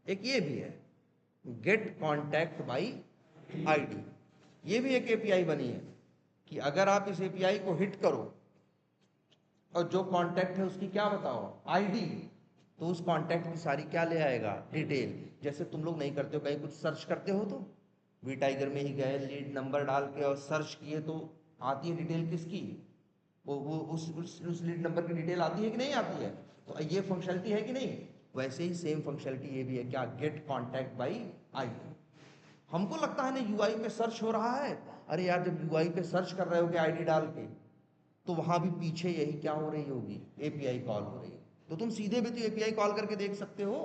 एक ये भी है, गेट कॉन्टैक्ट बाई आईडी। ये भी एक एपीआई बनी है कि अगर आप इस एपीआई को हिट करो और जो कॉन्टैक्ट है उसकी क्या बताओ, आईडी, तो उस कॉन्टैक्ट की सारी क्या ले आएगा, डिटेल। जैसे तुम लोग नहीं करते हो, कहीं कुछ सर्च करते हो तो वी टाइगर में ही गए, लीड नंबर डाल के और सर्च किए तो आती है डिटेल किसकी, वो उस लीड नंबर की डिटेल आती है कि नहीं आती है। तो ये फंक्शनलिटी है कि नहीं, वैसे ही सेम फंक्शनलिटी ये भी है, क्या, गेट कॉन्टैक्ट बाई आईडी। हमको लगता है ना यूआई पे सर्च हो रहा है, अरे यार जब यूआई पे सर्च कर रहे हो आईडी डाल के, तो वहां भी पीछे यही क्या हो रही होगी, एपीआई कॉल हो रही है। तो तुम सीधे भी तो एपीआई कॉल करके देख सकते हो।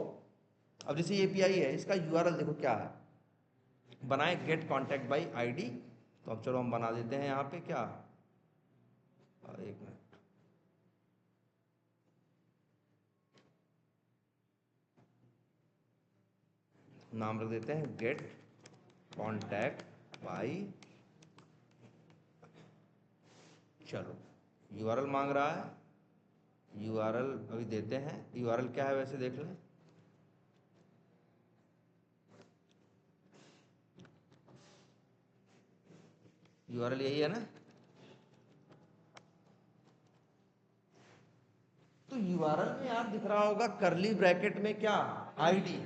अब जैसे एपीआई है, इसका यूआरएल देखो क्या है, बनाए गेट कॉन्टैक्ट बाई आईडी तो अब चलो हम बना देते हैं यहाँ पे क्या, एक मिनट, नाम रख देते हैं गेट कॉन्टैक्ट बाई, चलो यूआरएल मांग रहा है, यूआरएल अभी देते हैं। यूआरएल क्या है वैसे देख लें, यूआरएल यही है ना। तो यूआरएल में यार दिख रहा होगा करली ब्रैकेट में क्या, आईडी।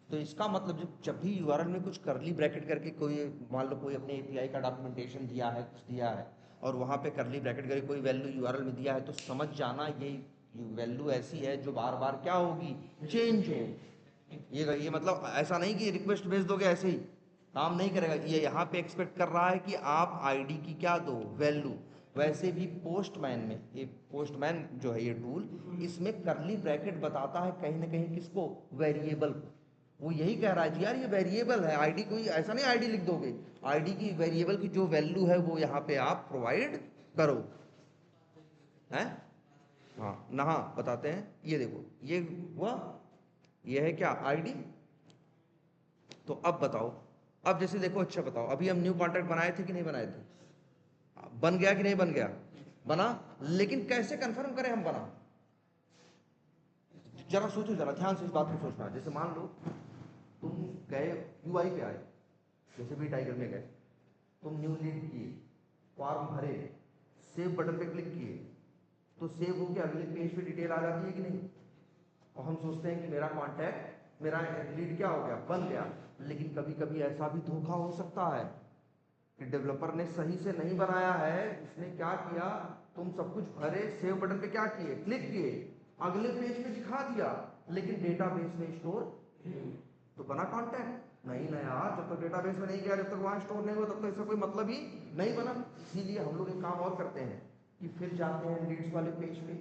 तो इसका मतलब जब भी यूआरएल में कुछ करली ब्रैकेट करके कोई, मान लो कोई अपने एपीआई का डॉक्यूमेंटेशन दिया है, कुछ दिया है, और वहां पे करली ब्रैकेट करके कोई वैल्यू यूआरएल में दिया है, तो समझ जाना ये वैल्यू ऐसी है जो बार बार क्या होगी, चेंज हो। ये मतलब ऐसा नहीं कि रिक्वेस्ट भेज दोगे ऐसे ही काम नहीं करेगा। ये यहाँ पे एक्सपेक्ट कर रहा है कि आप आईडी की क्या दो, वैल्यू। वैसे भी पोस्टमैन में, ये पोस्टमैन जो है ये टूल, इसमें करली ब्रैकेट बताता है कहीं ना कहीं किसको, वेरिएबल को। वो यही कह रहा है कि यार ये वेरिएबल है, आईडी कोई ऐसा नहीं आईडी लिख दोगे, आईडी की वेरिएबल की जो वैल्यू है वो यहाँ पे आप प्रोवाइड करो, हैं। हाँ ना, बताते हैं, ये देखो ये हुआ, ये है क्या, आईडी। तो अब बताओ, अब जैसे देखो, अच्छा बताओ, अभी हम न्यू कॉन्ट्रैक्ट बनाए थे कि नहीं बनाए थे, बन गया कि नहीं बन गया, बना। लेकिन कैसे कंफर्म करें हम बना, जरा सोचो, जरा ध्यान से इस बात को सोचना। जैसे मान लो तुम गए यूआई पे आए, जैसे भी टाइगर में गए, तुम न्यू लीड किए, फॉर्म भरे, सेव बटन पे क्लिक किए, तो सेव होकर अगले पेज पे डिटेल आ जाती है कि नहीं। और हम सोचते हैं कि मेरा कॉन्टैक्ट, मेरा लीड क्या हो गया, बन गया। लेकिन कभी कभी ऐसा भी धोखा हो सकता है कि डेवलपर ने सही से नहीं बनाया है, उसने क्या किया, तुम सब कुछ भरे, सेव बटन पे क्या किए, क्लिक किए, अगले पेज पे दिखा दिया, लेकिन डेटाबेस में स्टोर, तो बना कॉन्टैक्ट नहीं ना यार, जब तक डेटाबेस में नहीं गया, जब तक वहां स्टोर नहीं हुआ, तब तक इसका कोई मतलब ही नहीं बना। इसीलिए हम लोग एक काम और करते हैं कि फिर जाते हैं लीड्स वाले पेज पे,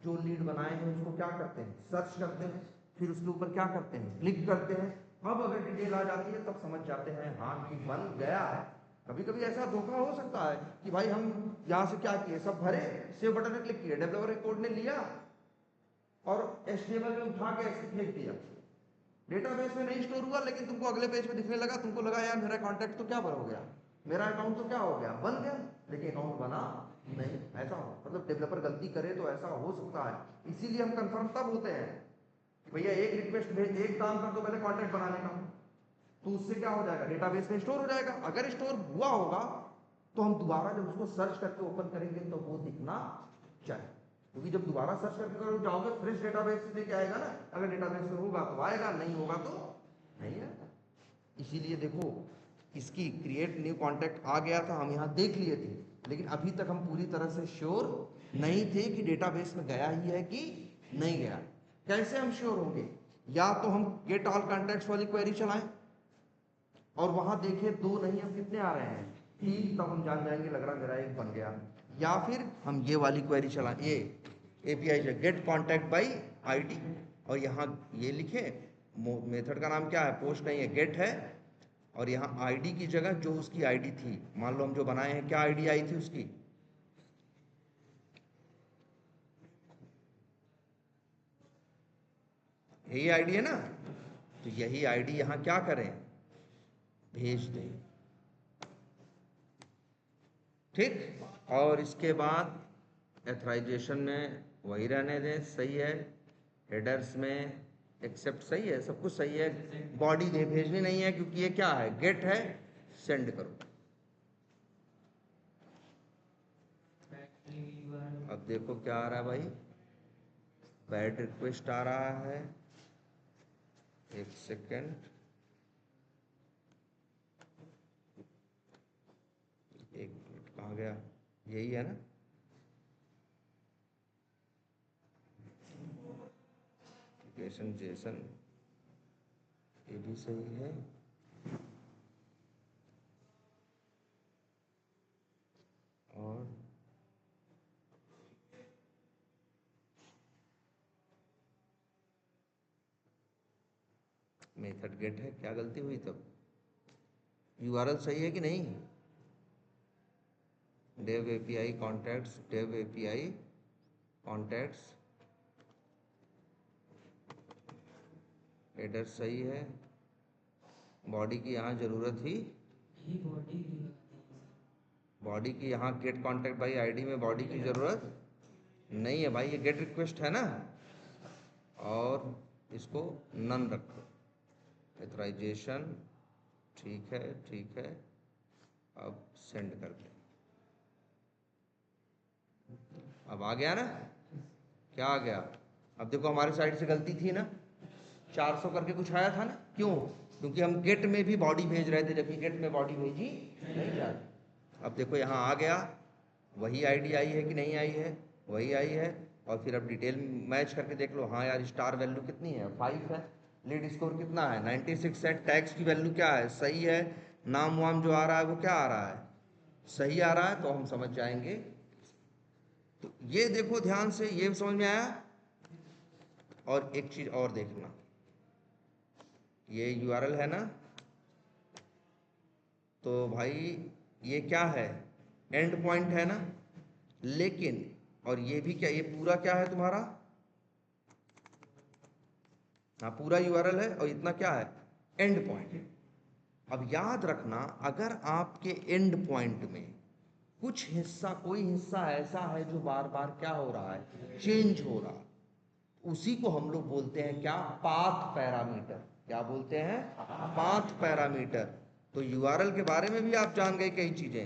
जो लीड बनाए हैं उसको क्या करते हैं, सर्च करते हैं, फिर उसके ऊपर क्या करते हैं, क्लिक करते हैं। अब अगर डिटेल आ जाती है तब समझ जाते हैं हाँ कि बन गया है। कभी कभी ऐसा धोखा हो सकता है कि भाई हम यहाँ से क्या किए, सब भरे, सेव बटन पे क्लिक किए, डेवलपर कोड ने लिया और एचटीएमएल में उठा के ऐसे फेंक दिया, डेटाबेस में नहीं स्टोर हुआ, लेकिन तुमको अगले पेज पे दिखने लगा, तुमको लगा यार मेरा कॉन्टैक्ट तो क्या हो गया, मेरा अकाउंट तो क्या हो गया, बन गया, लेकिन अकाउंट बना नहीं। ऐसा हो, मतलब डेवलपर गलती करे तो ऐसा हो सकता है। इसीलिए हम कंफर्म तब होते हैं कि भैया एक रिक्वेस्ट भेज, एक काम कर दो पहले कॉन्टैक्ट बनाने का, तो उससे क्या हो जाएगा, डेटाबेस में स्टोर हो जाएगा। अगर स्टोर हुआ होगा तो हम दोबारा जब उसको सर्च करके ओपन करेंगे तो वो दिखना चाहिए, क्योंकि जब दोबारा सर्च करके करो जाओगे फ्रेश डेटाबेस से लेके आएगा ना, अगर डेटाबेस में होगा तो आएगा, नहीं होगा तो नहीं आएगा। इसीलिए देखो, इसकी क्रिएट न्यू कॉन्टैक्ट आ गया था, हम यहाँ देख लिए थे, लेकिन अभी तक हम पूरी तरह से श्योर नहीं थे कि डेटाबेस में गया ही है कि नहीं गया। कैसे हम श्योर होंगे, या तो हम गेट ऑल कॉन्टैक्ट्स वाली क्वेरी चलाएं और वहां देखें दो नहीं, हम कितने आ रहे हैं, तीन, तब हम जान जाएंगे लग रहा मेरा एक बन गया। या फिर हम ये वाली क्वेरी चलाएं, ये एपीआई से गेट कॉन्टैक्ट बाई आईडी, और यहाँ ये लिखे, मेथड का नाम क्या है, पोस्ट नहीं है, गेट है, और यहाँ आईडी की जगह जो उसकी आईडी थी, मान लो हम जो बनाए हैं क्या आईडी आई थी उसकी, यही आईडी है ना, तो यही आईडी यहाँ क्या करें, भेज दें, ठीक। और इसके बाद एथराइजेशन में वही रहने दें, सही है। हेडर्स में एक्सेप्ट सही है, सब कुछ सही है। बॉडी दे भेजनी नहीं है क्योंकि ये क्या है, गेट है, सेंड करो। अब देखो क्या आ रहा है भाई, बैड रिक्वेस्ट आ रहा है, एक सेकेंड, एक मिनट, कहाँ गया, यही है ना, जेसन जेसन, ये भी सही है। और मेथड गेट है, क्या गलती हुई तब, यूआरएल सही है कि नहीं, dev API contacts, dev API contacts, header सही है, बॉडी की यहाँ ज़रूरत ही, बॉडी की यहाँ गेट कॉन्टैक्ट बाई आईडी में बॉडी की ज़रूरत नहीं है भाई, ये गेट रिक्वेस्ट है ना, और इसको नन रखो। एथराइजेशन ठीक है, ठीक है, अब सेंड कर दे। अब आ गया ना, क्या आ गया? अब देखो हमारे साइड से गलती थी ना, 400 करके कुछ आया था ना, क्यों? क्योंकि हम गेट में भी बॉडी भेज रहे थे, जबकि गेट में बॉडी भेजी नहीं जा रही। अब देखो यहाँ आ गया, वही आईडी आई है कि नहीं आई है? वही आई है। और फिर अब डिटेल मैच करके देख लो, हाँ यार स्टार वैल्यू कितनी है? 5 है। लीड स्कोर कितना है? 96 है। टैक्स की वैल्यू क्या है? सही है। नाम वाम जो आ रहा है वो क्या आ रहा है? सही आ रहा है, तो हम समझ जाएंगे। तो ये देखो ध्यान से, ये समझ में आया? और एक चीज और देखना, ये यूआरएल है ना, तो भाई ये क्या है? एंड पॉइंट है ना, लेकिन और ये भी क्या, ये पूरा क्या है तुम्हारा? हाँ पूरा यूआरएल है, और इतना क्या है? And point. अब याद रखना, अगर आपके एंड पॉइंट में कुछ हिस्सा, कोई हिस्सा ऐसा है जो बार बार क्या हो रहा है? चेंज हो रहा है, उसी को हम लोग बोलते हैं क्या? Path parameter. क्या बोलते हैं? Path parameter. तो यूआरएल के बारे में भी आप जान गए कई चीजें।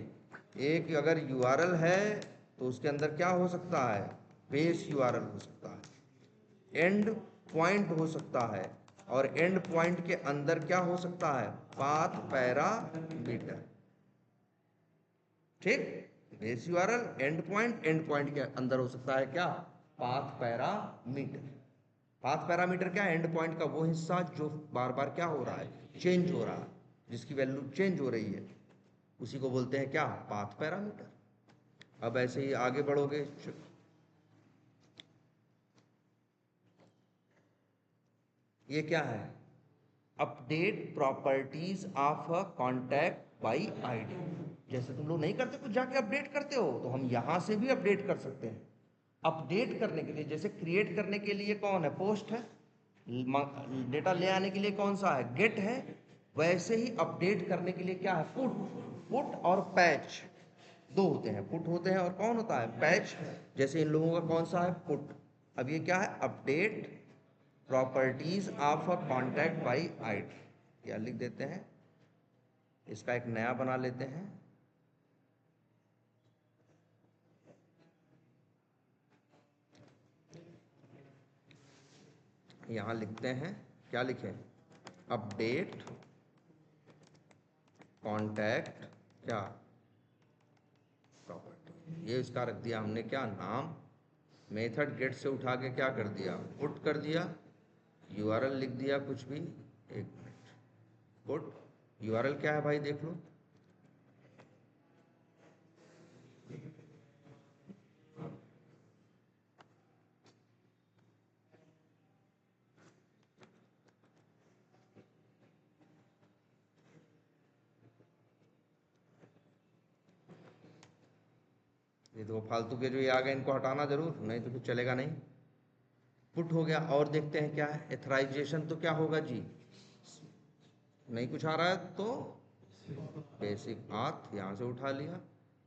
एक, अगर यूआरएल है तो उसके अंदर क्या हो सकता है? बेस यूआरएल हो सकता है, एंड पॉइंट हो सकता है, और एंड पॉइंट के अंदर क्या हो सकता है? Path parameter. ठीक, बेस यूआरएल, एंड पॉइंट के अंदर हो सकता है क्या? Path parameter. पाथ पैरामीटर क्या है? एंड पॉइंट का वो हिस्सा जो बार बार क्या हो रहा है? चेंज हो रहा है, जिसकी वैल्यू चेंज हो रही है, उसी को बोलते हैं क्या? Path parameter. अब ऐसे ही आगे बढ़ोगे, ये क्या है? Update properties of a contact by ID. जैसे तुम लोग नहीं करते कुछ जाके अपडेट करते हो, तो हम यहां से भी अपडेट कर सकते हैं। अपडेट करने के लिए, जैसे क्रिएट करने के लिए कौन है? पोस्ट है। डेटा ले आने के लिए कौन सा है? गेट है। वैसे ही अपडेट करने के लिए क्या है? पुट। पुट और पैच दो होते हैं, पुट होते हैं और कौन होता है? पैच। जैसे इन लोगों का कौन सा है? पुट। अब ये क्या है? Update properties of a contact by ID, या लिख देते हैं, इसका एक नया बना लेते हैं। यहां लिखते हैं, क्या लिखें? अपडेट कॉन्टैक्ट क्या? प्रॉपर्टी। ये इसका रख दिया हमने क्या? नाम। मेथड गेट से उठा के क्या कर दिया? पुट कर दिया। यूआरएल लिख दिया कुछ भी, एक मिनट। पुट यूआरएल क्या है भाई? देख लो, ये तो फालतू के जो ये आ गए इनको हटाना जरूर, नहीं तो कुछ चलेगा नहीं। पुट हो गया। और देखते हैं क्या है? एथराइजेशन तो क्या होगा जी? नहीं कुछ आ रहा है तो बेसिक आथ यहाँ से उठा लिया।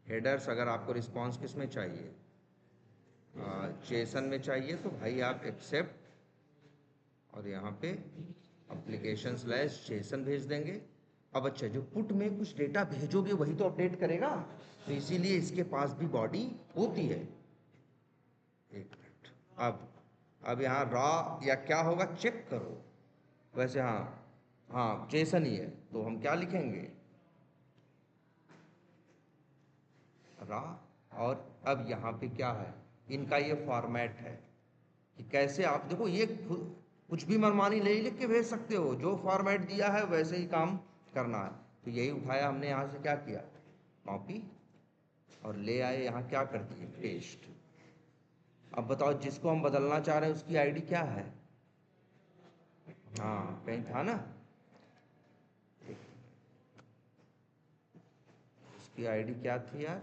हेडर्स, अगर आपको रिस्पांस किस में चाहिए? जेसन में चाहिए, तो भाई आप एक्सेप्ट और यहाँ पे एप्लीकेशन स्लैश जेसन भेज देंगे। अब अच्छा, जो पुट में कुछ डेटा भेजोगे वही तो अपडेट करेगा, तो इसीलिए इसके पास भी बॉडी होती है। एक मिनट। अब यहाँ रॉ या क्या होगा चेक करो। वैसे हाँ, हाँ जेसन ही है, तो हम क्या लिखेंगे? रॉ। और अब यहाँ पे क्या है? इनका ये फॉर्मेट है कि कैसे आप देखो, ये कुछ भी मनमानी नहीं लिख के भेज सकते हो, जो फॉर्मेट दिया है वैसे ही काम करना है। तो यही उठाया हमने, यहाँ से क्या किया? कॉपी, और ले आए यहाँ, क्या कर दिए? पेस्ट। अब बताओ, जिसको हम बदलना चाह रहे हैं उसकी आईडी क्या है? हाँ कहीं था ना, उसकी आईडी क्या थी यार?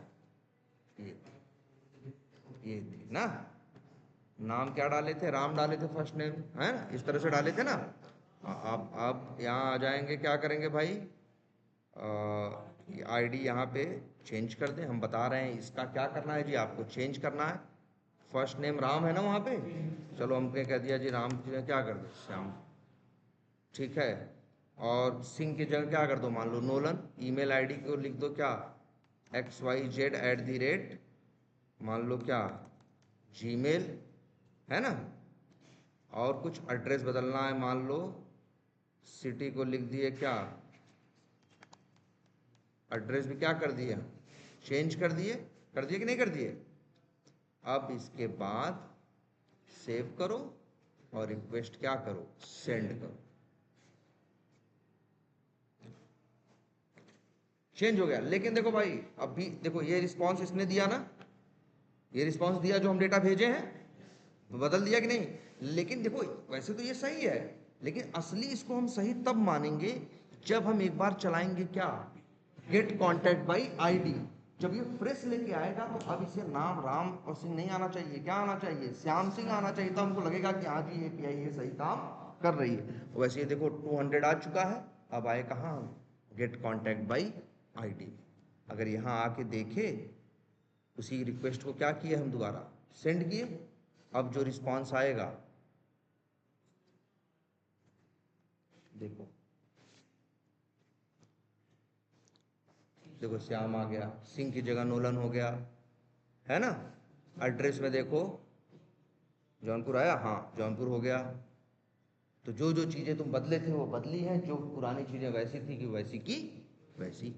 ये ये थी ना, नाम क्या डाले थे, राम डाले थे फर्स्ट नेम, है ना, इस तरह से डाले थे ना। आप यहाँ आ जाएंगे, क्या करेंगे भाई, आईडी यहाँ पे चेंज कर दें। हम बता रहे हैं इसका क्या करना है जी, आपको चेंज करना है। फर्स्ट नेम राम है ना वहाँ पे, चलो हमने कह दिया जी राम की जगह क्या कर दो, श्याम, ठीक है। और सिंह की जगह क्या कर दो, मान लो नोलन। ईमेल आईडी को लिख दो क्या, XYZ@, मान लो क्या, जीमेल, है ना। और कुछ एड्रेस बदलना है, मान लो सिटी को लिख दिए क्या, एड्रेस भी क्या कर दिए, चेंज कर दिए कि नहीं कर दिए। अब इसके बाद सेव करो और रिक्वेस्ट क्या करो, सेंड करो। चेंज हो गया। लेकिन देखो भाई, अभी देखो ये रिस्पॉन्स इसने दिया ना, ये रिस्पॉन्स दिया जो हम डेटा भेजे हैं, बदल दिया कि नहीं। लेकिन देखो वैसे तो ये सही है, लेकिन असली इसको हम सही तब मानेंगे जब हम एक बार चलाएंगे क्या, गेट कॉन्टैक्ट बाई आईडी। जब ये फ्रेश लेके आएगा तो अब इसे नाम राम और सिंह नहीं आना चाहिए, क्या आना चाहिए, श्याम सिंह आना चाहिए। तो हमको लगेगा कि हाँ जी एपीआई ये सही काम कर रही है। वैसे ये देखो 200 आ चुका है, अब आए कहाँ, गेट कॉन्टैक्ट बाई आईडी। अगर यहाँ आके देखे, उसी रिक्वेस्ट को क्या किए हम, दोबारा सेंड किए। अब जो रिस्पॉन्स आएगा देखो, देखो श्याम आ गया, सिंह की जगह नोलन हो गया, है ना। एड्रेस में देखो जौनपुर आया, हाँ जौनपुर हो गया। तो जो जो चीजें तुम बदले थे वो बदली हैं, जो पुरानी चीजें वैसी थी कि वैसी की वैसी।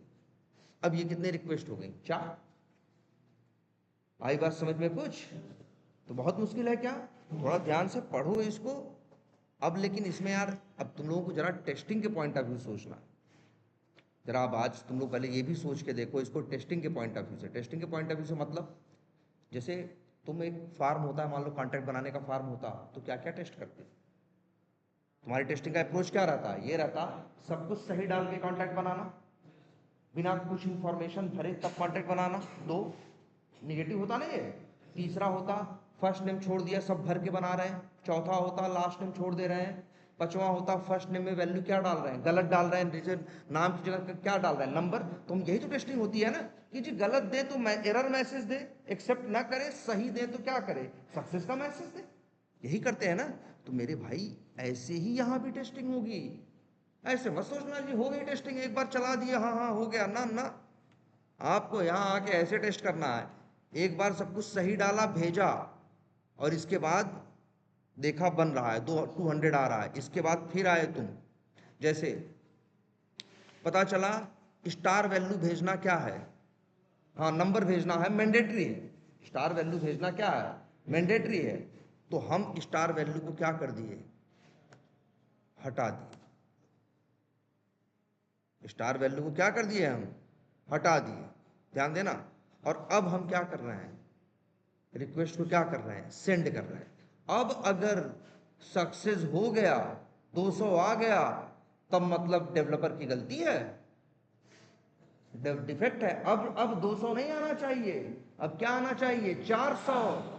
अब ये कितने रिक्वेस्ट हो गई, 4। आई बात समझ में कुछ, तो बहुत मुश्किल है क्या, थोड़ा ध्यान से पढ़ो इसको। अब लेकिन इसमें यार, अब तुम लोगों को जरा टेस्टिंग के पॉइंट ऑफ व्यू सोचना, जरा अब आज तुम लोग पहले ये भी सोच के देखो इसको टेस्टिंग के पॉइंट ऑफ व्यू से। टेस्टिंग के पॉइंट ऑफ व्यू से मतलब, जैसे तुम एक फार्म होता है, मान लो कॉन्ट्रैक्ट बनाने का फार्म होता, तो क्या क्या टेस्ट करते, तुम्हारी टेस्टिंग का अप्रोच क्या रहता है, ये रहता सब कुछ सही डाल के कॉन्ट्रैक्ट बनाना, बिना कुछ इंफॉर्मेशन भरे तब कॉन्ट्रैक्ट बनाना। 2 निगेटिव होता नहीं है। तीसरा होता फर्स्ट नेम छोड़ दिया, सब भर के बना रहे हैं। चौथा होता लास्ट नेम छोड़ दे रहे हैं। पांचवा होता फर्स्ट नेम में वैल्यू क्या डाल रहे हैं, गलत डाल रहे हैं, रीजन नाम की जगह क्या डाल रहे हैं, नंबर। तो यही तो टेस्टिंग होती है ना, कि जी गलत दे तो एरर मैसेज दे, एक्सेप्ट ना करे, सही दे तो क्या करे, सक्सेस का मैसेज दे। यही करते हैं ना। तो मेरे भाई ऐसे ही यहाँ भी टेस्टिंग होगी। ऐसे मत सोचना जी हो गई टेस्टिंग, एक बार चला दिया हाँ हाँ हो गया, ना ना। आपको यहाँ आके ऐसे टेस्ट करना है, एक बार सब कुछ सही डाला भेजा, और इसके बाद देखा बन रहा है, 200 आ रहा है, इसके बाद फिर आए तुम, जैसे पता चला स्टार वैल्यू भेजना क्या है, हाँ नंबर भेजना है, मैंडेटरी है। स्टार वैल्यू भेजना क्या है, मैंडेटरी है। तो हम स्टार वैल्यू को क्या कर दिए, हटा दिए। स्टार वैल्यू को क्या कर दिए हम, हटा दिए। ध्यान देना। और अब हम क्या कर रहे हैं, रिक्वेस्ट को क्या कर रहे हैं, सेंड कर रहे हैं। अब अगर सक्सेस हो गया, 200 आ गया, तब मतलब डेवलपर की गलती है, डिफेक्ट है। अब 200 नहीं आना चाहिए, अब क्या आना चाहिए, 400।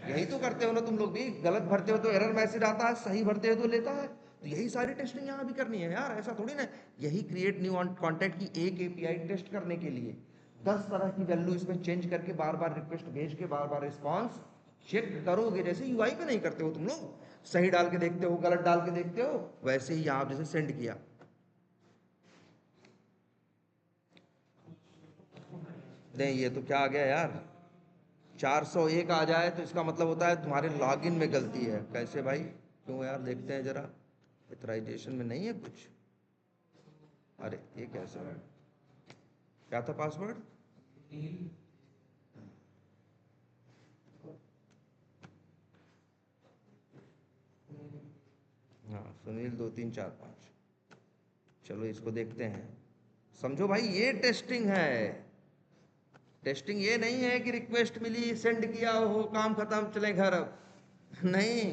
यही तो करते हो ना तुम लोग भी, गलत भरते हो तो एरर मैसेज आता है, सही भरते हो तो लेता है। तो यही सारी टेस्टिंग यहाँ भी करनी है यार, ऐसा थोड़ी ना। यही क्रिएट न्यू कॉन्टैक्ट की एक एपीआई टेस्ट करने के लिए 10 तरह की वैल्यू इसमें चेंज करके, बार बार रिक्वेस्ट भेज के, बार बार रिस्पॉन्स चेक करोगे। जैसे यूआई पे नहीं करते हो तुम लोग, सही डाल के देखते हो, गलत डाल के देखते हो, वैसे ही यहाँ जैसे सेंड किया। नहीं ये तो क्या आ गया यार, 401 आ जाए तो इसका मतलब होता है तुम्हारे लॉगिन में गलती है। कैसे भाई, क्यों यार, देखते हैं जरा, इथराइजेशन में नहीं है कुछ। अरे ये कैसे है, क्या था पासवर्ड, हाँ सुनील 2345। चलो इसको देखते हैं। समझो भाई ये टेस्टिंग है। टेस्टिंग ये नहीं है कि रिक्वेस्ट मिली, सेंड किया, हो काम खत्म, चले घर अब। नहीं,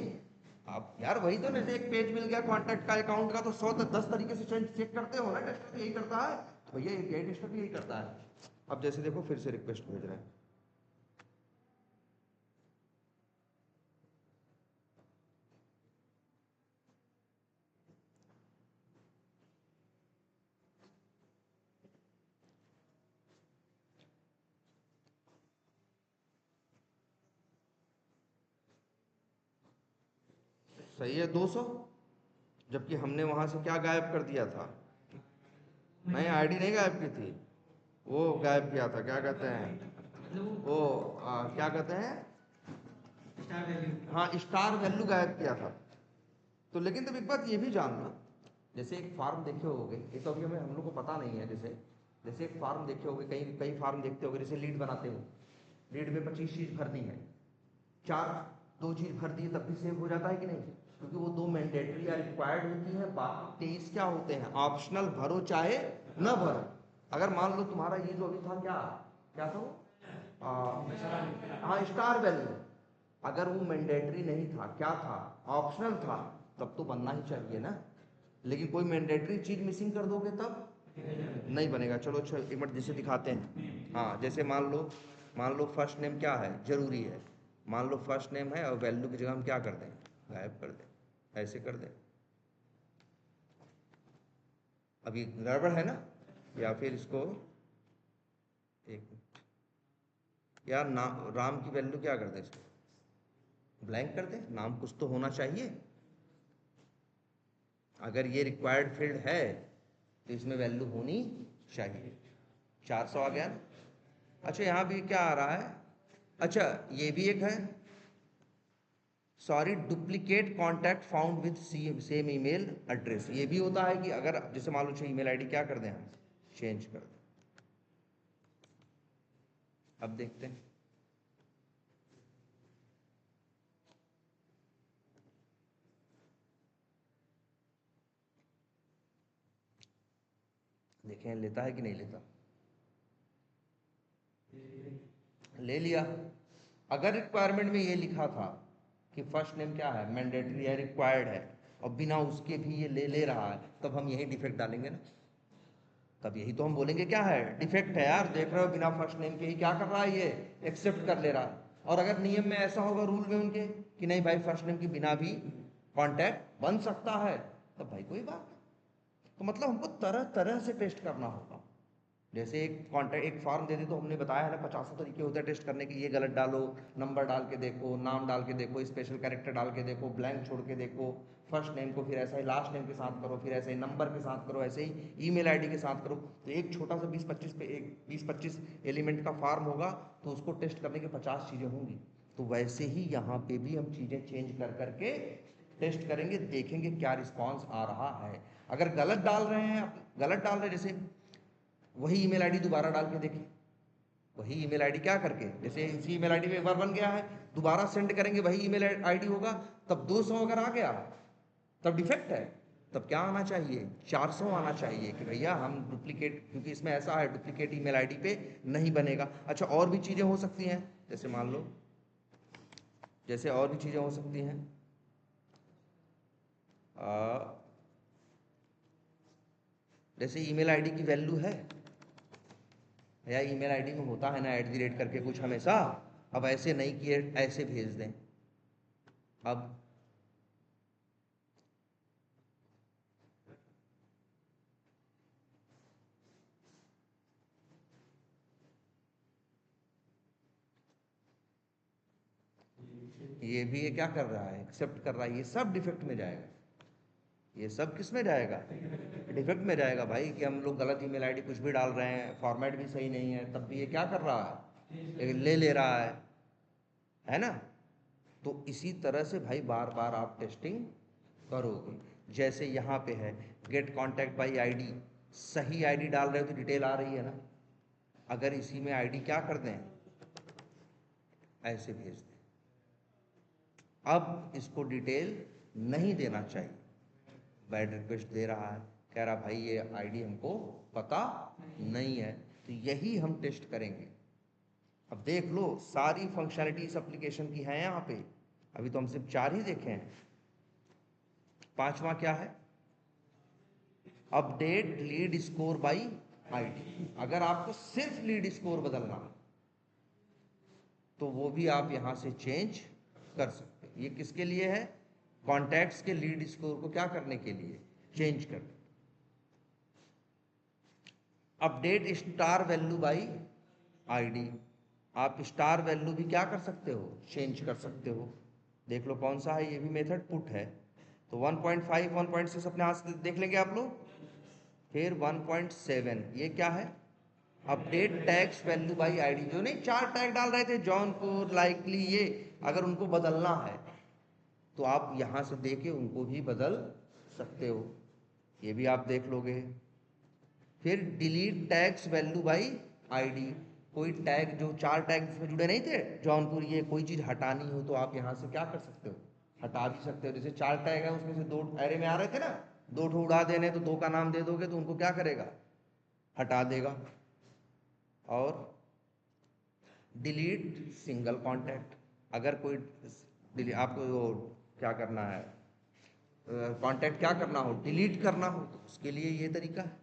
आप यार वही तो, जैसे एक पेज मिल गया कॉन्टैक्ट का, अकाउंट का, तो 10 तरीके से चेक करते हो ना, टेस्टर यही करता है। तो भैया एपीआई टेस्टर भी यही करता है। अब जैसे देखो फिर से रिक्वेस्ट भेज रहे हैं, सही है 200, जबकि हमने वहां से क्या गायब कर दिया था? नहीं, आईडी नहीं गायब की थी, वो गायब किया था, क्या कहते हैं वो, क्या कहते हैं, हाँ स्टार वैल्यू गायब किया था। तो लेकिन तब एक बात ये भी जानना, जैसे एक फार्म देखे होगे, ये तो अभी हमें हम लोग को पता नहीं है, जैसे जैसे एक फार्म देखे होगे, कई कई फार्म देखते होगे, जैसे लीड बनाते हो, लीड में 25 चीज भरनी है, 2 चीज भर दी तब भी सेव हो जाता है कि नहीं? क्योंकि वो 2 मैंडेटरी या रिक्वायर्ड होती है, बाकी 23 क्या होते हैं, ऑप्शनल, भरो चाहे न भरो। अगर मान लो तुम्हारा ये जो अभी था, क्या क्या था वो, हाँ स्टार वैल्यू, अगर वो मैंडेटरी नहीं था, क्या था, ऑप्शनल था, तब तो बनना ही चाहिए ना। लेकिन कोई मैंडेटरी चीज मिसिंग कर दोगे तब नहीं बनेगा। चलो अच्छा एक मिनट जैसे दिखाते हैं। हाँ जैसे मान लो फर्स्ट नेम क्या है, जरूरी है, मान लो फर्स्ट नेम है और वैल्यू की जगह हम क्या कर दें, गायब कर दें, ऐसे कर दें। अभी गड़बड़ है ना? या फिर इसको एक यार नाम, राम की वैल्यू क्या कर दें, इसको ब्लैंक कर दें, नाम कुछ तो होना चाहिए। अगर ये रिक्वायर्ड फील्ड है तो इसमें वैल्यू होनी चाहिए। 400 आ गया ना? अच्छा यहाँ भी क्या आ रहा है, अच्छा ये भी एक है, sorry duplicate contact found with same email address. ये भी होता है कि अगर जैसे मान लो ईमेल आईडी क्या कर दें हम, चेंज कर दें। अब देखते हैं, देखें लेता है कि नहीं लेता, ले लिया। अगर रिक्वायरमेंट में ये लिखा था कि फर्स्ट नेम क्या है, मैंडेटरी है, रिक्वायर्ड है, और बिना उसके भी ये ले रहा है, तब हम यही डिफेक्ट डालेंगे ना। तब यही तो हम बोलेंगे क्या है, डिफेक्ट है यार, देख रहे हो बिना फर्स्ट नेम के ही क्या कर रहा है, ये एक्सेप्ट कर ले रहा है। और अगर नियम में ऐसा होगा, रूल में उनके, कि नहीं भाई फर्स्ट नेम के बिना भी कॉन्टैक्ट बन सकता है, तब भाई कोई बात नहीं। तो मतलब हमको तरह तरह से टेस्ट करना होगा। जैसे एक कॉन्टैक्ट, एक फॉर्म दे दी तो हमने बताया है ना 50 तरीके होते हैं टेस्ट करने के, ये गलत डालो, नंबर डाल के देखो, नाम डाल के देखो, स्पेशल कैरेक्टर डाल के देखो, ब्लैंक छोड़ के देखो, फर्स्ट नेम को फिर ऐसा ही लास्ट नेम के साथ करो, फिर ऐसे ही नंबर के साथ करो, ऐसे ही ईमेल आईडी के साथ करो। तो एक छोटा सा 20-25 पे एक 20-25 एलिमेंट का फॉर्म होगा, तो उसको टेस्ट करने के 50 चीज़ें होंगी। तो वैसे ही यहाँ पे भी हम चीज़ें चेंज कर करके टेस्ट करेंगे, देखेंगे क्या रिस्पॉन्स आ रहा है। अगर गलत डाल रहे हैं, गलत डाल रहे हैं, जैसे वही ईमेल आईडी दोबारा डाल के देखें, वही ईमेल आईडी क्या करके, जैसे इसी ईमेल आईडी में एक बार बन गया है, दोबारा सेंड करेंगे वही ईमेल आईडी होगा, तब 200 अगर आ गया तब डिफेक्ट है। तब क्या आना चाहिए, 400 आना चाहिए कि भैया हम डुप्लीकेट, क्योंकि इसमें ऐसा है डुप्लीकेट ईमेल आईडी पे नहीं बनेगा। अच्छा और भी चीज़ें हो सकती हैं, जैसे मान लो, जैसे और भी चीज़ें हो सकती हैं, जैसे ईमेल आईडी की वैल्यू है, या ईमेल आईडी में होता है ना @ करके कुछ हमेशा, अब ऐसे नहीं किए, ऐसे भेज दें। अब ये भी ये क्या कर रहा है, एक्सेप्ट कर रहा है, ये सब डिफेक्ट में जाएगा। ये सब किस में जाएगा, डिफेक्ट में जाएगा भाई, कि हम लोग गलत ईमेल आईडी कुछ भी डाल रहे हैं, फॉर्मेट भी सही नहीं है, तब भी ये क्या कर रहा है, ये ले रहा है ना। तो इसी तरह से भाई बार बार आप टेस्टिंग करोगे। जैसे यहाँ पे है गेट कॉन्टैक्ट बाई आईडी, सही आईडी डाल रहे हो तो डिटेल आ रही है ना। अगर इसी में आईडी क्या कर दें, ऐसे भेज दें, अब इसको डिटेल नहीं देना चाहिए, बैड रिक्वेस्ट दे रहा है, कह रहा भाई ये आईडी हमको पता नहीं है, तो यही हम टेस्ट करेंगे। अब देख लो सारी फंक्शनलिटी इस एप्लीकेशन की है यहाँ पे, अभी तो हम सिर्फ 4 ही देखे हैं। 5वां क्या है, update lead score by ID. अगर आपको सिर्फ लीड स्कोर बदलना है तो वो भी आप यहां से चेंज कर सकते हैं। ये किसके लिए है, कॉन्टैक्ट्स के लीड स्कोर को क्या करने के लिए, चेंज कर। Update star value by ID, आप स्टार वैल्यू भी क्या कर सकते हो, चेंज कर सकते हो। देख लो कौन सा है, ये भी मेथड पुट है, तो 1.5 1.6 अपने हाथ से देख लेंगे आप लोग। फिर 1.7 ये क्या है, update tags value by ID. जो नहीं 4 टैग डाल रहे थे जौनपुर लाइकली, ये अगर उनको बदलना है तो आप यहाँ से देके उनको भी बदल सकते हो, ये भी आप देख लोगे। फिर delete tags value by ID, कोई टैग जो 4 टैग इसमें जुड़े नहीं थे जौनपुर, ये कोई चीज़ हटानी हो तो आप यहाँ से क्या कर सकते हो, हटा भी सकते हो। जैसे 4 टैग है उसमें से 2 एरे में आ रहे थे ना, 2 ठो उड़ा देने, तो 2 का नाम दे दोगे तो उनको क्या करेगा, हटा देगा। और डिलीट सिंगल कॉन्टैक्ट, अगर कोई आपको क्या करना है, कॉन्टैक्ट क्या करना हो, डिलीट करना हो, तो उसके लिए ये तरीका है।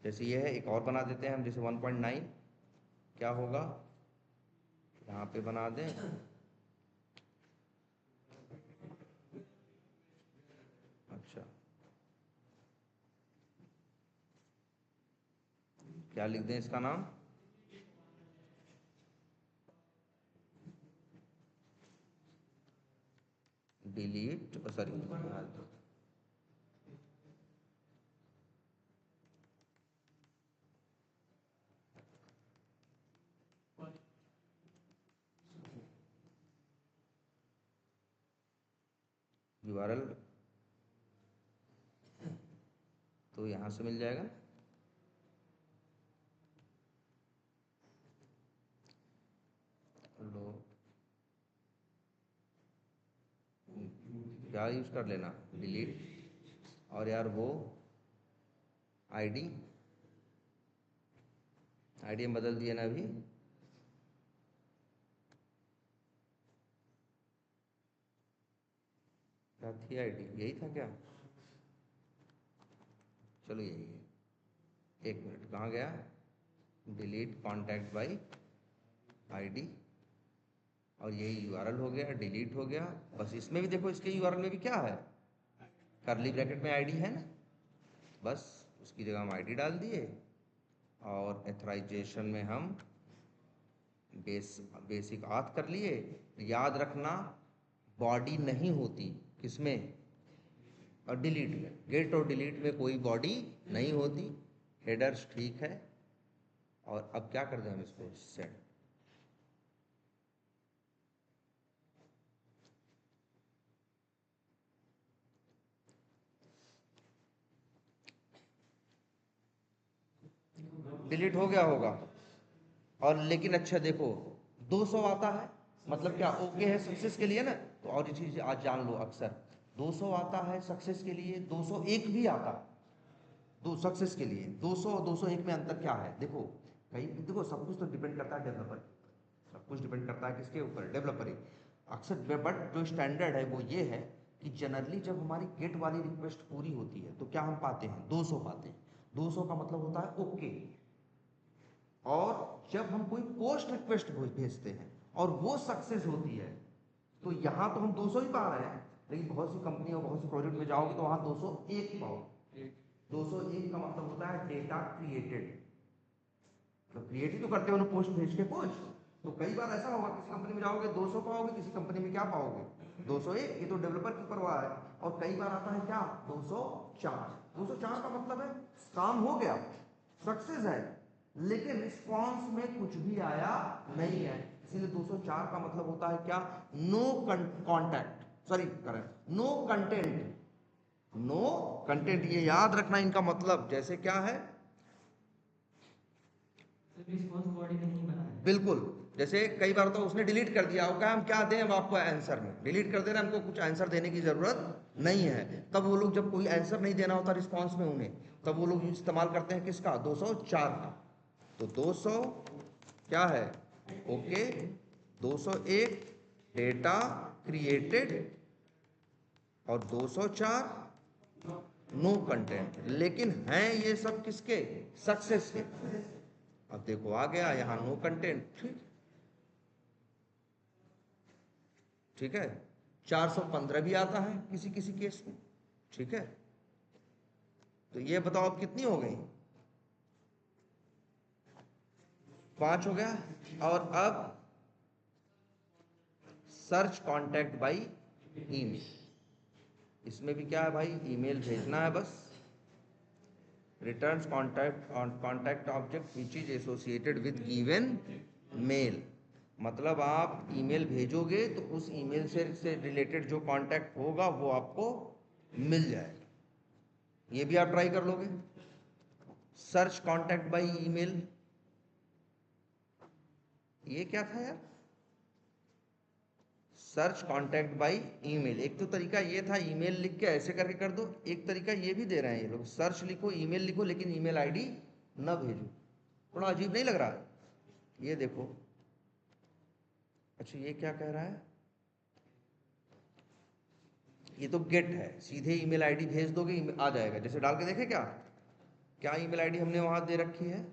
जैसे ये है, एक और बना देते हैं हम, जैसे 1.9 क्या होगा, यहाँ पे बना दें, अच्छा क्या लिख दें इसका नाम, डिलीट, सॉरी यूआरएल, तो यहाँ से मिल जाएगा। लो क्या यूज कर लेना, डिलीट, और यार वो आईडी, आईडी में बदल दिया ना अभी, क्या थी आईडी, यही था क्या, चलो यही है, एक मिनट कहाँ गया, डिलीट कॉन्टैक्ट बाई आईडी, और यही यूआरएल हो गया, डिलीट हो गया। बस इसमें भी देखो, इसके यूआरएल में भी क्या है, करली ब्रैकेट में आईडी है ना, बस उसकी जगह हम आईडी डाल दिए, और एथराइजेशन में हम बेसिक आथ कर लिए। याद रखना बॉडी नहीं होती किसमें, और डिलीट में, गेट और डिलीट में कोई बॉडी नहीं होती, हेडर्स ठीक है। और अब क्या कर दें हम इसको, सेंड, डिलीट हो गया होगा। और लेकिन अच्छा देखो 200 आता है, मतलब क्या ओके है सक्सेस के लिए ना, तो और ये चीज आज जान लो, अक्सर 200 आता है सक्सेस के लिए, 201 भी आता है दो सक्सेस के लिए। 200 और 201 में अंतर क्या है, देखो कहीं देखो सब कुछ तो डिपेंड करता है डेवलपर, सब कुछ डिपेंड करता है किसके ऊपर, डेवलपर ही अक्सर। बट जो स्टैंडर्ड है वो ये है कि जनरली जब हमारी गेट वाली रिक्वेस्ट पूरी होती है तो क्या हम पाते हैं, 200 पाते हैं। 200 का मतलब होता है ओके। और जब हम कोई पोस्ट रिक्वेस्ट भेजते हैं और वो सक्सेस होती है, तो यहाँ तो हम 200 ही पा रहे हैं, लेकिन बहुत सी कंपनी और बहुत सी प्रोजेक्ट में जाओगे तो वहाँ 201 पाओगे। 201 का मतलब होता है डेटा क्रिएटेड, तो क्रिएट ही तो करते हो ना पोस्ट भेज के पोस्ट। तो कई बार ऐसा होगा, किसी कंपनी में जाओगे 200 पाओगे, किसी कंपनी में क्या पाओगे, 201, ये तो डेवलपर की परवाह है। और कई बार आता है क्या, 204। 204 का मतलब है काम हो गया, सक्सेस है, लेकिन रिस्पॉन्स में कुछ भी आया नहीं है, इसीलिए 204 का मतलब होता है क्या, no contact, sorry correct, no content, no content, ये याद रखना इनका मतलब। जैसे क्या है, रिस्पॉन्स बॉडी नहीं बना है, बिल्कुल। जैसे कई बार तो उसने डिलीट कर दिया होगा, हम क्या दें अब आपको आंसर में, डिलीट कर देना, हमको कुछ आंसर देने की जरूरत नहीं है। तब वो लोग जब कोई आंसर नहीं देना होता रिस्पॉन्स में उन्हें, तब वो लोग इस्तेमाल करते हैं किसका, 204 का। तो 200 क्या है, ओके, 201 डेटा क्रिएटेड, और 204 नो कंटेंट। लेकिन हैं ये सब किसके, सक्सेस के। अब देखो आ गया यहाँ नो कंटेंट, ठीक, ठीक है। 415 भी आता है किसी किसी केस में, ठीक है। तो ये बताओ अब कितनी हो गई, 5 हो गया। और अब सर्च कॉन्टैक्ट बाई ईमेल, इसमें भी क्या है भाई, ईमेल भेजना है बस। Returns contact object which is associated with given mail, मतलब आप ईमेल भेजोगे तो उस ईमेल से रिलेटेड जो कांटेक्ट होगा वो आपको मिल जाएगा। ये भी आप ट्राई कर लोगे। सर्च कांटेक्ट बाय ईमेल, ये क्या था यार, सर्च कांटेक्ट बाय ईमेल। एक तो तरीका ये था ईमेल लिख के ऐसे करके कर दो, एक तरीका ये भी दे रहे हैं ये लोग, सर्च लिखो ईमेल लिखो लेकिन ईमेल आईडी न भेजो। थोड़ा अजीब नहीं लग रहा है? ये देखो, अच्छा ये क्या कह रहा है, ये तो गेट है, सीधे ईमेल आईडी भेज दोगे आ जाएगा। जैसे डाल के देखे क्या क्या ईमेल आईडी हमने वहां दे रखी है,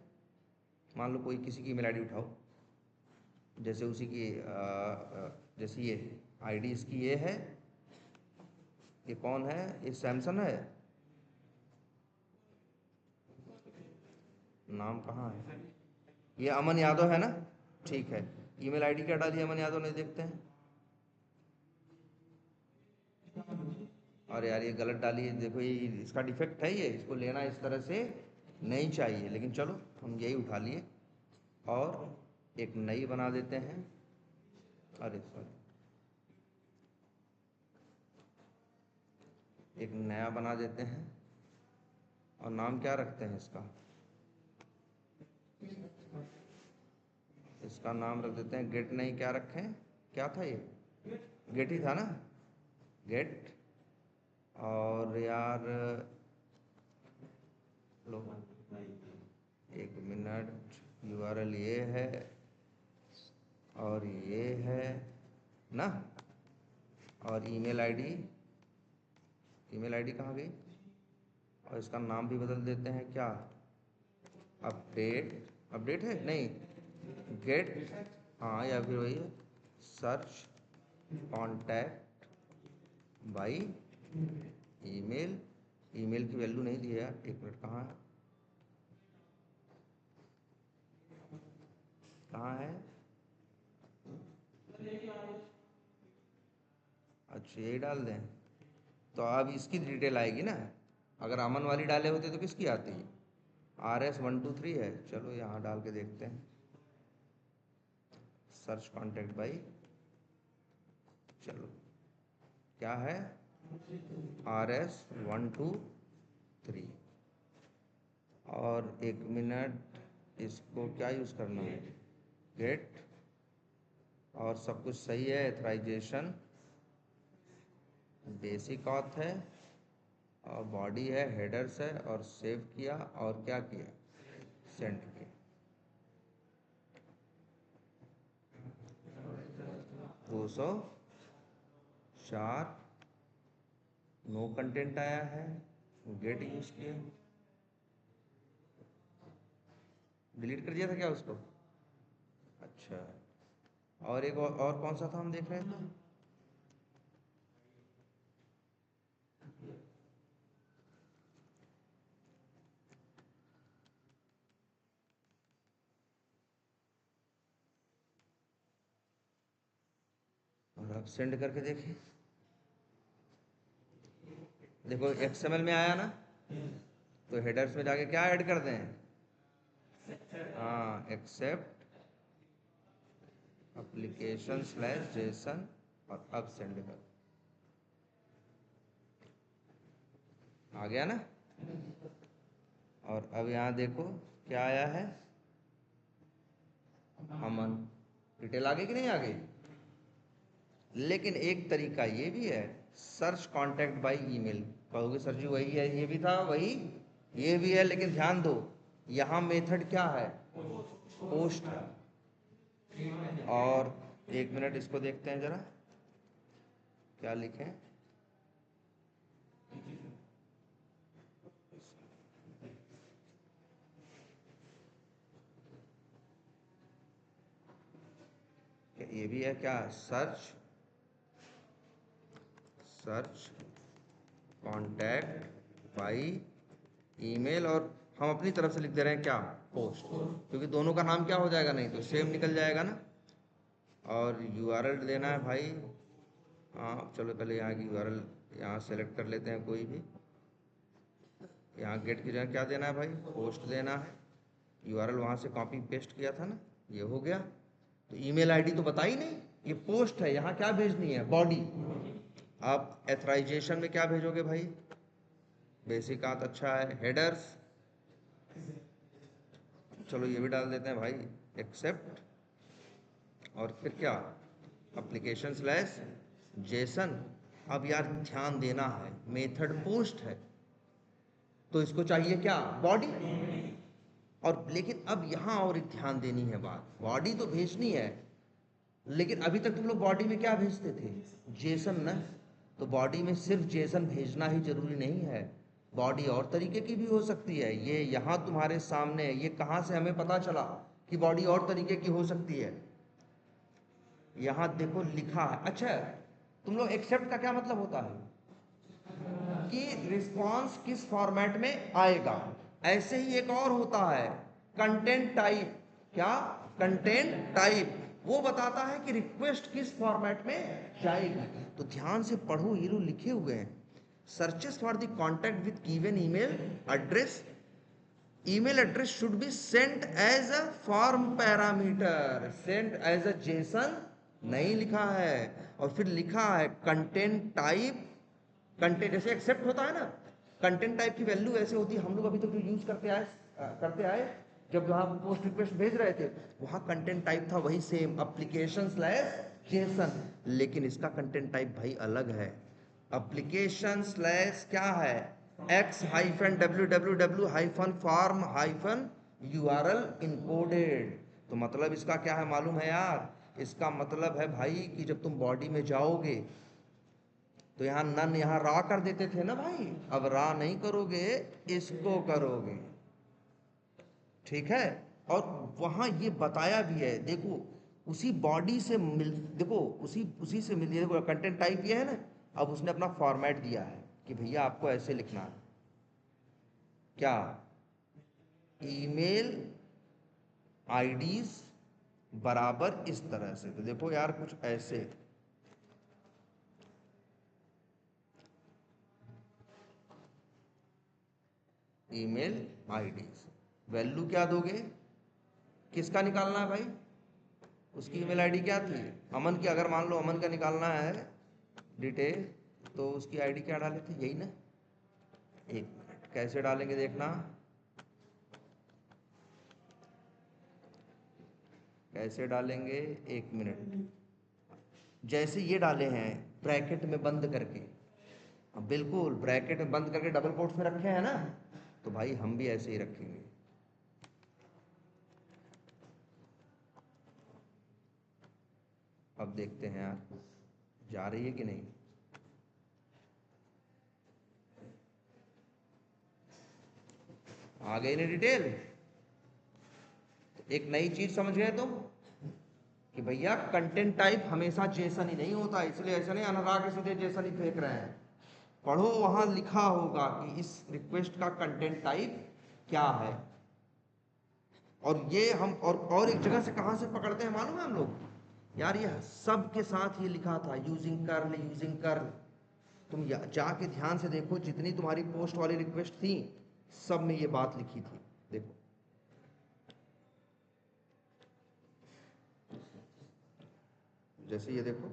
मान लो कोई किसी की ईमेल आईडी उठाओ, जैसे उसी की जैसे ये आईडी इसकी ये है, ये कौन है, ये सैमसन है, नाम कहाँ है, ये अमन यादव है ना, ठीक है। ईमेल आईडी क्या डाली अमन यादव ने, देखते हैं। और यार ये गलत डाली है, देखो ये इसका डिफेक्ट है, ये इसको लेना इस तरह से नहीं चाहिए, लेकिन चलो हम यही उठा लिए और एक नई बना देते हैं। अरे सॉरी, एक नया बना देते हैं और नाम क्या रखते हैं इसका, इसका नाम रख देते हैं गेट, नहीं क्या रखें, क्या था ये, गेट ही था ना, गेट। और यार लो एक मिनट, यूआरएल ये है और ये है ना, और ईमेल आईडी, ईमेल आईडी कहाँ गई, और इसका नाम भी बदल देते हैं क्या, अपडेट, अपडेट है नहीं, गेट, हाँ या फिर वही search contact by email. Email की वैल्यू नहीं दी है यार, एक मिनट, कहाँ है, कहाँ है, अच्छा यही डाल दें, तो अब इसकी डिटेल आएगी ना, अगर अमन वाली डाले होते तो किसकी आती है, RS123 है, चलो यहाँ डाल के देखते हैं, सर्च कॉन्टैक्ट बाई, चलो क्या है, RS123। और एक मिनट, इसको क्या यूज़ करना है, गेट, और सब कुछ सही है, एथराइजेशन बेसिक ऑथ है और बॉडी है, हेडर्स है, और सेव किया और क्या किया, सेंड किया। 204 नो कंटेंट आया है, गेट यूज किया, डिलीट कर दिया था क्या उसको, अच्छा। और एक और कौन सा था हम देख रहे थे, और अब सेंड करके देखें, देखो XML में आया ना, तो हेडर्स में जाके क्या ऐड कर दें, हाँ एक्सेप्ट application/json, और अब सेंड कर, आ गया ना। और अब यहाँ देखो क्या आया है, अमन, डिटेल आ गई कि नहीं आ गई। लेकिन एक तरीका ये भी है, सर्च कांटेक्ट बाय ईमेल, कहोगे सर जी वही है, ये भी था वही, ये भी है, लेकिन ध्यान दो यहाँ मेथड क्या है, पोस्ट है। और एक मिनट इसको देखते हैं जरा क्या लिखें, ये भी है क्या, सर्च कांटेक्ट बाय ईमेल, और हम अपनी तरफ से लिख दे रहे हैं क्या, पोस्ट, क्योंकि दोनों का नाम क्या हो जाएगा, नहीं तो सेम निकल जाएगा ना। और URL देना है भाई, हाँ चलो पहले यहाँ की URL यहाँ सेलेक्ट कर लेते हैं कोई भी। यहाँ गेट की जगह क्या देना है भाई, पोस्ट देना है। यूआरएल वहाँ से कॉपी पेस्ट किया था ना, ये हो गया। तो ईमेल आईडी तो बता ही नहीं, ये पोस्ट है, यहाँ क्या भेजनी है, बॉडी। आप एथराइजेशन में क्या भेजोगे भाई, बेसिक आत अच्छा है, हेडर्स, चलो ये भी डाल देते हैं भाई, एक्सेप्ट, और फिर क्या, एप्लीकेशन स्लैश जेसन। अब यार ध्यान देना है, मेथड पोस्ट है तो इसको चाहिए क्या, बॉडी। और लेकिन अब यहाँ और एक ध्यान देनी है बात, बॉडी तो भेजनी है, लेकिन अभी तक तुम लोग बॉडी में क्या भेजते थे, जेसन ना। तो बॉडी में सिर्फ जेसन भेजना ही जरूरी नहीं है, बॉडी और तरीके की भी हो सकती है। ये यहाँ तुम्हारे सामने, ये कहाँ से हमें पता चला कि बॉडी और तरीके की हो सकती है, यहाँ देखो लिखा है। अच्छा, तुम लोग एक्सेप्ट का क्या मतलब होता है कि रिस्पांस किस फॉर्मेट में आएगा। ऐसे ही एक और होता है कंटेंट टाइप, क्या, कंटेंट टाइप, वो बताता है कि रिक्वेस्ट किस फॉर्मेट में जाएगी। तो ध्यान से पढ़ो, ये लोग लिखे हुए हैं, searches for the contact with given email address, email address should be sent as a form parameter, sent as a JSON नहीं लिखा है। और फिर लिखा है कंटेंट टाइप, कंटेंट जैसे एक्सेप्ट होता है ना, कंटेंट टाइप की वैल्यू ऐसे होती है, हम लोग अभी तक तो जो यूज करते आए जब जहाँ पोस्ट रिक्वेस्ट भेज रहे थे वहाँ कंटेंट टाइप था वही सेम, एप्लीकेशन स्लैश जेसन। लेकिन इसका कंटेंट टाइप भाई अलग है, एप्लीकेशन स्लैश क्या है, x-www-form-URL इनकोडेड। तो मतलब इसका क्या है मालूम है यार, इसका मतलब है भाई कि जब तुम बॉडी में जाओगे तो यहाँ नन, यहाँ रा कर देते थे ना भाई, अब रा नहीं करोगे, इसको करोगे, ठीक है। और वहां ये बताया भी है, देखो उसी बॉडी से मिल, देखो उसी से मिल, देखो कंटेंट टाइप ये है ना, अब उसने अपना फॉर्मेट दिया है कि भैया आपको ऐसे लिखना है, क्या, ईमेल आईडीज बराबर इस तरह से। तो देखो यार कुछ ऐसे, ईमेल आईडीज, वैल्यू क्या दोगे, किसका निकालना है भाई, उसकी ईमेल आईडी क्या थी, अमन की। अगर मान लो अमन का निकालना है डिटेल, तो उसकी आईडी क्या डाले थे, यही ना। एक मिनट, कैसे डालेंगे देखना, कैसे डालेंगे, एक मिनट, जैसे ये डाले हैं ब्रैकेट में बंद करके, बिल्कुल ब्रैकेट में बंद करके डबल कोट्स में रखे हैं ना, तो भाई हम भी ऐसे ही रखेंगे। अब देखते हैं यार जा रही है कि नहीं, आ गई ना डिटेल। तो एक नई चीज समझ गए तुम कि भैया कंटेंट टाइप हमेशा जेसन ही नहीं होता, इसलिए ऐसा नहीं अनुराग के सीधे जेसन ही फेंक रहे हैं। पढ़ो, वहां लिखा होगा कि इस रिक्वेस्ट का कंटेंट टाइप क्या है। और ये हम और एक जगह से कहां से पकड़ते हैं मालूम है हम लोग, यार ये सब के साथ ये लिखा था, यूजिंग कर्ल, यूजिंग कर्ल। तुम जाके ध्यान से देखो, जितनी तुम्हारी पोस्ट वाली रिक्वेस्ट थी सब में ये बात लिखी थी। देखो जैसे ये देखो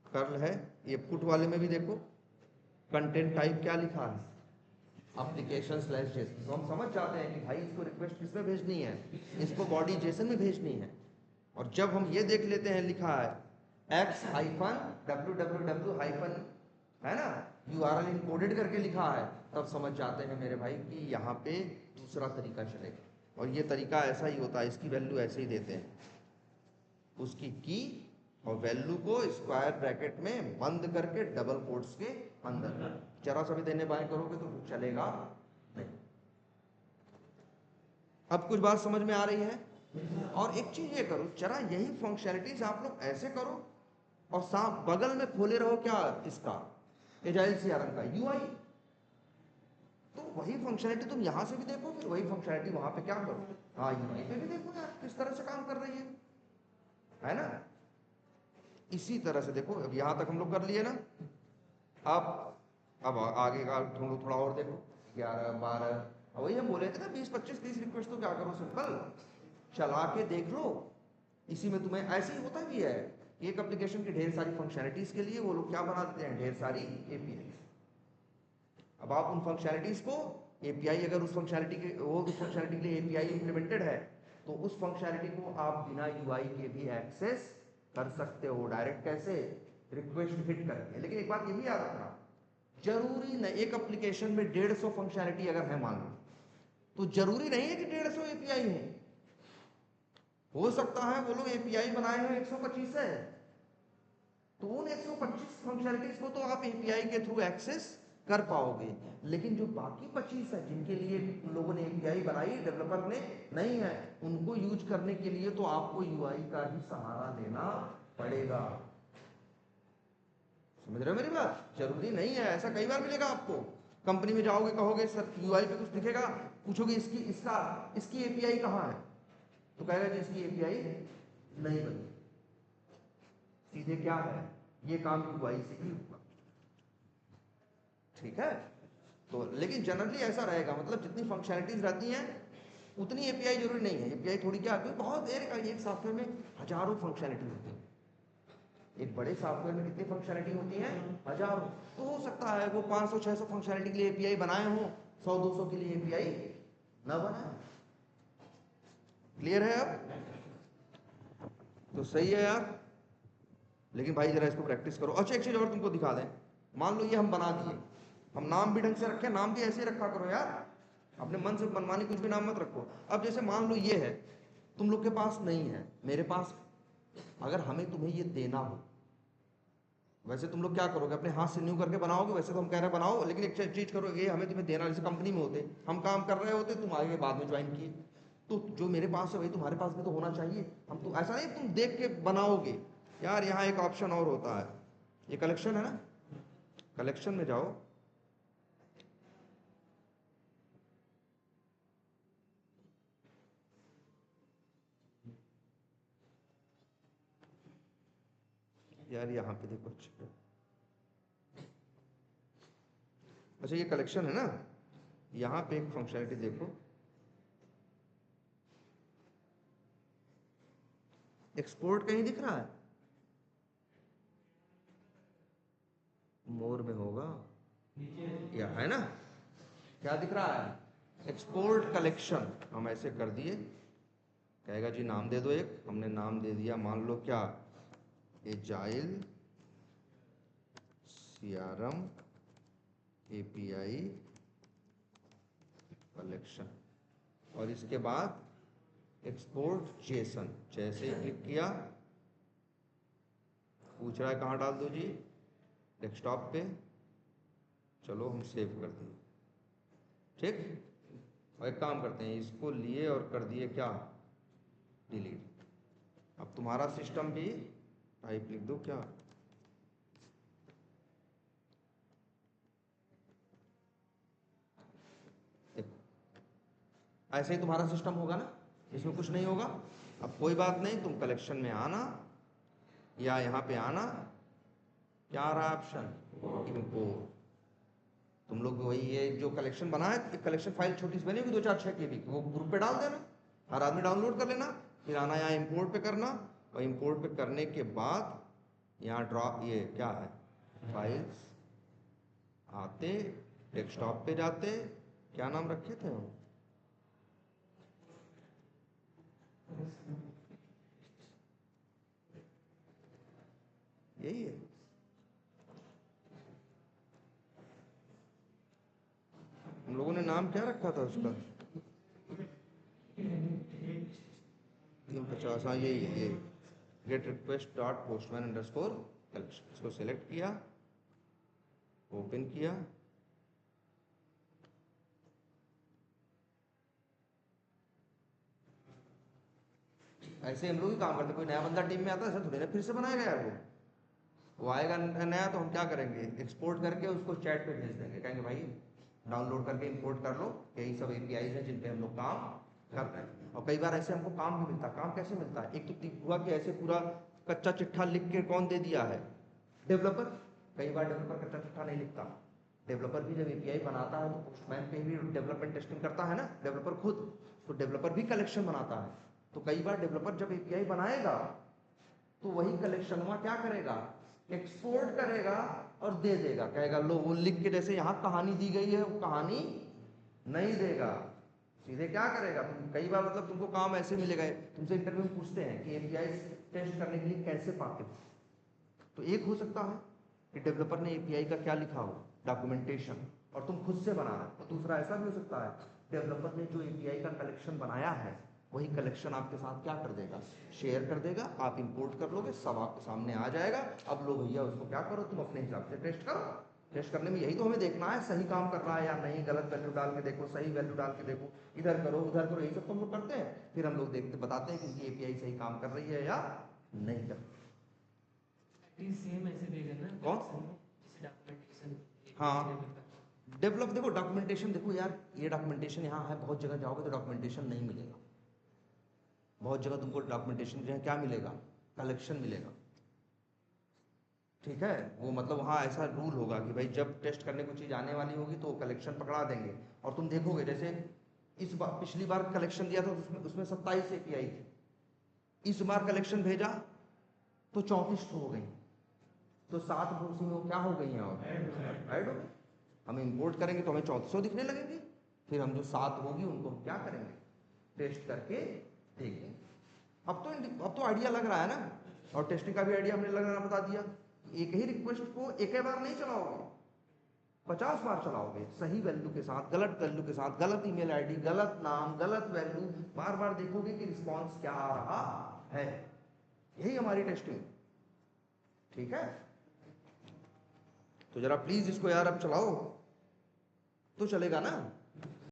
कर्ल है, ये पुट वाले में भी देखो कंटेंट टाइप क्या लिखा है, एप्लीकेशन स्लैश जेसन। तो हम समझ जाते हैं कि भाई इसको रिक्वेस्ट किसमें भेजनी है, इसको बॉडी जेसन में भेजनी है। और जब हम ये देख लेते हैं लिखा है x-www- है ना, URL इनकोडेड करके लिखा है, तब समझ जाते हैं मेरे भाई कि यहाँ पे दूसरा तरीका चलेगा। और ये तरीका ऐसा ही होता है, इसकी वैल्यू ऐसे ही देते हैं, उसकी की और वैल्यू को स्क्वायर ब्रैकेट में बंद करके डबल कोट्स के अंदर, जरा सा भी देने बाएं करोगे तो चलेगा नहीं। अब कुछ बात समझ में आ रही है। और एक चीज ये करो, जरा यही फंक्शनलिटीज आप लोग ऐसे करो और साथ बगल में खोले रहो क्या, इसका एजाइल सीआरएम का यूआई। तो वही फंक्शनलिटी तुम यहां से भी देखो, फिर वही फंक्शनलिटी वहां पे क्या करो, हाँ यूआई पे भी देखो यार किस तरह से काम कर रही है ना। इसी तरह से देखो, अब यहां तक हम लोग कर लिए ना। अब अब आगे का तुम लोग थोड़ा और देखो, 11 12, अब वही हम बोले थे ना 20 25 30 रिक्वेस्ट, तो क्या करो सिंपल चला के देख लो। इसी में तुम्हें ऐसे ही होता भी है, एक एप्लीकेशन की ढेर सारी फंक्शनैलिटीज के लिए वो लोग क्या बना देते हैं, ढेर सारी एपीआई। अब आप उन फंक्शनैलिटीज को एपीआई, अगर उस फंक्शनैलिटी के वो उस फंक्शनैलिटी के लिए एपीआई इंप्लीमेंटेड है तो उस फंक्शनैलिटी को आप बिना यूआई के भी एक्सेस कर सकते हो। डायरेक्ट कैसे, रिक्वेस्ट हिट करके। लेकिन एक बात ये भी याद रखना, जरूरी नहीं, एक एप्लीकेशन में 150 फंक्शनैलिटी अगर है मान लो, तो जरूरी नहीं है कि 150 एपीआई हो सकता है वो लोग एपीआई बनाए हुए 125 है, तो उन 125 फंक्शनैलिटीज को तो आप एपीआई के थ्रू एक्सेस कर पाओगे। लेकिन जो बाकी 25 है जिनके लिए लोगों ने एपीआई बनाई, डेवलपर ने नहीं है, उनको यूज करने के लिए तो आपको यूआई का ही सहारा लेना पड़ेगा। समझ रहे हो मेरी बात? जरूरी नहीं है, ऐसा कई बार मिलेगा आपको। कंपनी में जाओगे, कहोगे सर यूआई पे कुछ दिखेगा, पूछोगे इसकी एपीआई कहाँ है, तो कहेगा जी इसकी एपीआई नहीं बनी। सीधे क्या है, ये काम यूआई से ही होगा। ठीक है, तो लेकिन जनरली ऐसा रहेगा, मतलब जितनी फंक्शनैलिटीज रहती हैं उतनी एपीआई जरूरी नहीं है। एपीआई थोड़ी क्या, क्योंकि बहुत देर का एक सॉफ्टवेयर में हजारों फंक्शनैलिटी होती है। एक बड़े सॉफ्टवेयर में कितनी फंक्शनैलिटी होती है, हजारों। तो हो सकता है वो 500 600 फंक्शनैलिटी के लिए एपीआई बनाए हो, 100 200 के लिए एपीआई ना बनाए। क्लियर है अब? तो सही है यार। लेकिन भाई जरा इसको प्रैक्टिस करो। अच्छा एक चीज और तुमको दिखा दें, मान लो ये हम बना दिए, हम नाम भी ढंग से रखें, नाम भी ऐसे ही रखा करो यार, अपने मन से मनमानी कुछ भी नाम मत रखो। अब जैसे मान लो ये है, तुम लोग के पास नहीं है, मेरे पास, अगर हमें तुम्हें ये देना हो, वैसे तुम लोग क्या करोगे, अपने हाथ से न्यू करके बनाओगे, वैसे तो हम कह रहे हैं बनाओ, लेकिन एक चीज करो, ये हमें तुम्हें देना। जैसे कंपनी में होते, हम काम कर रहे होते, तुम आगे बाद में ज्वाइन किए, तो जो मेरे पास है वही तुम्हारे पास भी तो होना चाहिए। हम तो ऐसा नहीं तुम देख के बनाओगे यार। यहाँ एक ऑप्शन और होता है, ये कलेक्शन है ना, कलेक्शन में जाओ, यार यहाँ पे देखो, अच्छा ये कलेक्शन है ना, यहाँ पे एक फंक्शनलिटी देखो, एक्सपोर्ट कहीं दिख रहा है? मोर में होगा या है ना, क्या दिख रहा है, एक्सपोर्ट कलेक्शन। हम ऐसे कर दिए, कहेगा जी नाम दे दो एक, हमने नाम दे दिया, मान लो क्या, एजाइल सीआरएम एपीआई कलेक्शन, और इसके बाद एक्सपोर्ट जेसन। जैसे ही क्लिक किया, पूछ रहा है कहाँ डाल दो जी, डेस्कटॉप पे, चलो हम सेव कर दिए। ठीक, और एक काम करते हैं, इसको लिए और कर दिए क्या, डिलीट। अब तुम्हारा सिस्टम भी टाइप लिख दो क्या, ऐसे ही तुम्हारा सिस्टम होगा ना, इसमें कुछ नहीं होगा। अब कोई बात नहीं, तुम कलेक्शन में आना या यहाँ पे आना, क्या आ रहा है ऑप्शन, इम्पोर्ट। तुम लोग वही ये जो कलेक्शन बना है, कलेक्शन फाइल छोटी सी बनी होगी 2 4 6 KB, वो ग्रुप पे डाल देना, हर आदमी डाउनलोड कर लेना, फिर आना यहाँ इम्पोर्ट पे करना, और इम्पोर्ट पे करने के बाद यहाँ ड्रॉप, ये क्या है, फाइल्स, आते डेस्कटॉप पे जाते, क्या नाम रखे थे हम, यही है, हम लोगों ने नाम क्या रखा था उसका, 350, हाँ यही है, ये gate request dot postman underscore collection. इसको सेलेक्ट किया, ओपन किया, ऐसे हम लोग ही काम करते, कोई नया बंदा टीम में आता है ऐसा थोड़ी ना फिर से बनाएगा यार, वो आएगा नया, तो हम क्या करेंगे, एक्सपोर्ट करके उसको चैट पे भेज देंगे, कहेंगे भाई डाउनलोड करके इंपोर्ट कर लो, यही सब एपीआईज हैं जिन पे हम लोग काम कर रहे हैं। और कई बार ऐसे हमको काम भी मिलता है। काम कैसे मिलता है, एक तो हुआ कि ऐसे पूरा कच्चा चिट्ठा लिख के कौन दे दिया है, डेवलपर। कई बार डेवलपर कच्चा चिट्ठा नहीं लिखता, डेवलपर भी जब एपीआई बनाता है तो पोस्टमैन पे भी डेवलपमेंट टेस्टिंग करता है ना डेवलपर खुद, तो डेवलपर भी कलेक्शन बनाता है। तो कई बार डेवलपर जब एपीआई बनाएगा तो वही कलेक्शन वहां क्या करेगा, एक्सपोर्ट करेगा और दे देगा, कहेगा लो वो लिख के, जैसे यहाँ कहानी दी गई है वो कहानी नहीं देगा, सीधे क्या करेगा। तुम कई बार मतलब तुमको काम ऐसे मिलेगा, तुमसे इंटरव्यू में पूछते हैं कि एपीआई टेस्ट करने के लिए कैसे पाते हो, तो एक हो सकता है कि डेवलपर ने एपीआई का क्या लिखा हो, डॉक्यूमेंटेशन, और तुम खुद से बना रहे हो। और दूसरा ऐसा भी हो सकता है डेवलपर ने जो एपीआई का कलेक्शन बनाया है वही कलेक्शन आपके साथ क्या कर देगा, शेयर कर देगा, आप इंपोर्ट कर लोगे, सब आपके सामने आ जाएगा। अब लो भैया उसको क्या करो, तुम अपने हिसाब से टेस्ट करो। टेस्ट करने में यही तो हमें देखना है, सही काम कर रहा है या नहीं, गलत वैल्यू डाल के देखो, सही वैल्यू डाल के देखो, इधर करो उधर करो, यही सब तो हम लोग करते हैं। फिर हम लोग देखते बताते हैं कि उनकी एपीआई सही काम कर रही है या नहीं कर रही। सेम ऐसे देगा ना कौन? जैसे डॉक्यूमेंटेशन। हाँ डेवलप, देखो डॉक्यूमेंटेशन, देखो यार ये डॉक्यूमेंटेशन यहाँ है, बहुत जगह जाओगे तो डॉक्यूमेंटेशन नहीं मिलेगा, बहुत जगह तुमको डॉक्यूमेंटेशन जो है क्या मिलेगा, कलेक्शन मिलेगा। ठीक है, वो मतलब वहाँ ऐसा रूल होगा कि भाई जब टेस्ट करने को चीज़ आने वाली होगी तो कलेक्शन पकड़ा देंगे। और तुम देखोगे जैसे इस बार, पिछली बार कलेक्शन दिया था तो उसमें उसमें 27 एपीआई थी, इस बार कलेक्शन भेजा तो 34 हो गई, तो 7 उसी में क्या हो गई हैं और ऐड हो गई। हम इंपोर्ट करेंगे तो हमें 3400 दिखने लगेंगे, फिर हम जो 7 होगी उनको हम क्या करेंगे, टेस्ट करके देखेंगे। अब तो आइडिया लग रहा है ना, और टेस्टिंग का भी आइडिया हमने लगाना बता दिया। एक ही रिक्वेस्ट को एक ही बार नहीं चलाओगे, 50 बार चलाओगे, सही वैल्यू के साथ, गलत वैल्यू के साथ, गलत ईमेल आईडी, गलत नाम, गलत वैल्यू, बार बार देखोगे कि रिस्पॉन्स क्या आ रहा है। यही हमारी टेस्टिंग। ठीक है, तो जरा प्लीज इसको यार अब चलाओ तो चलेगा ना।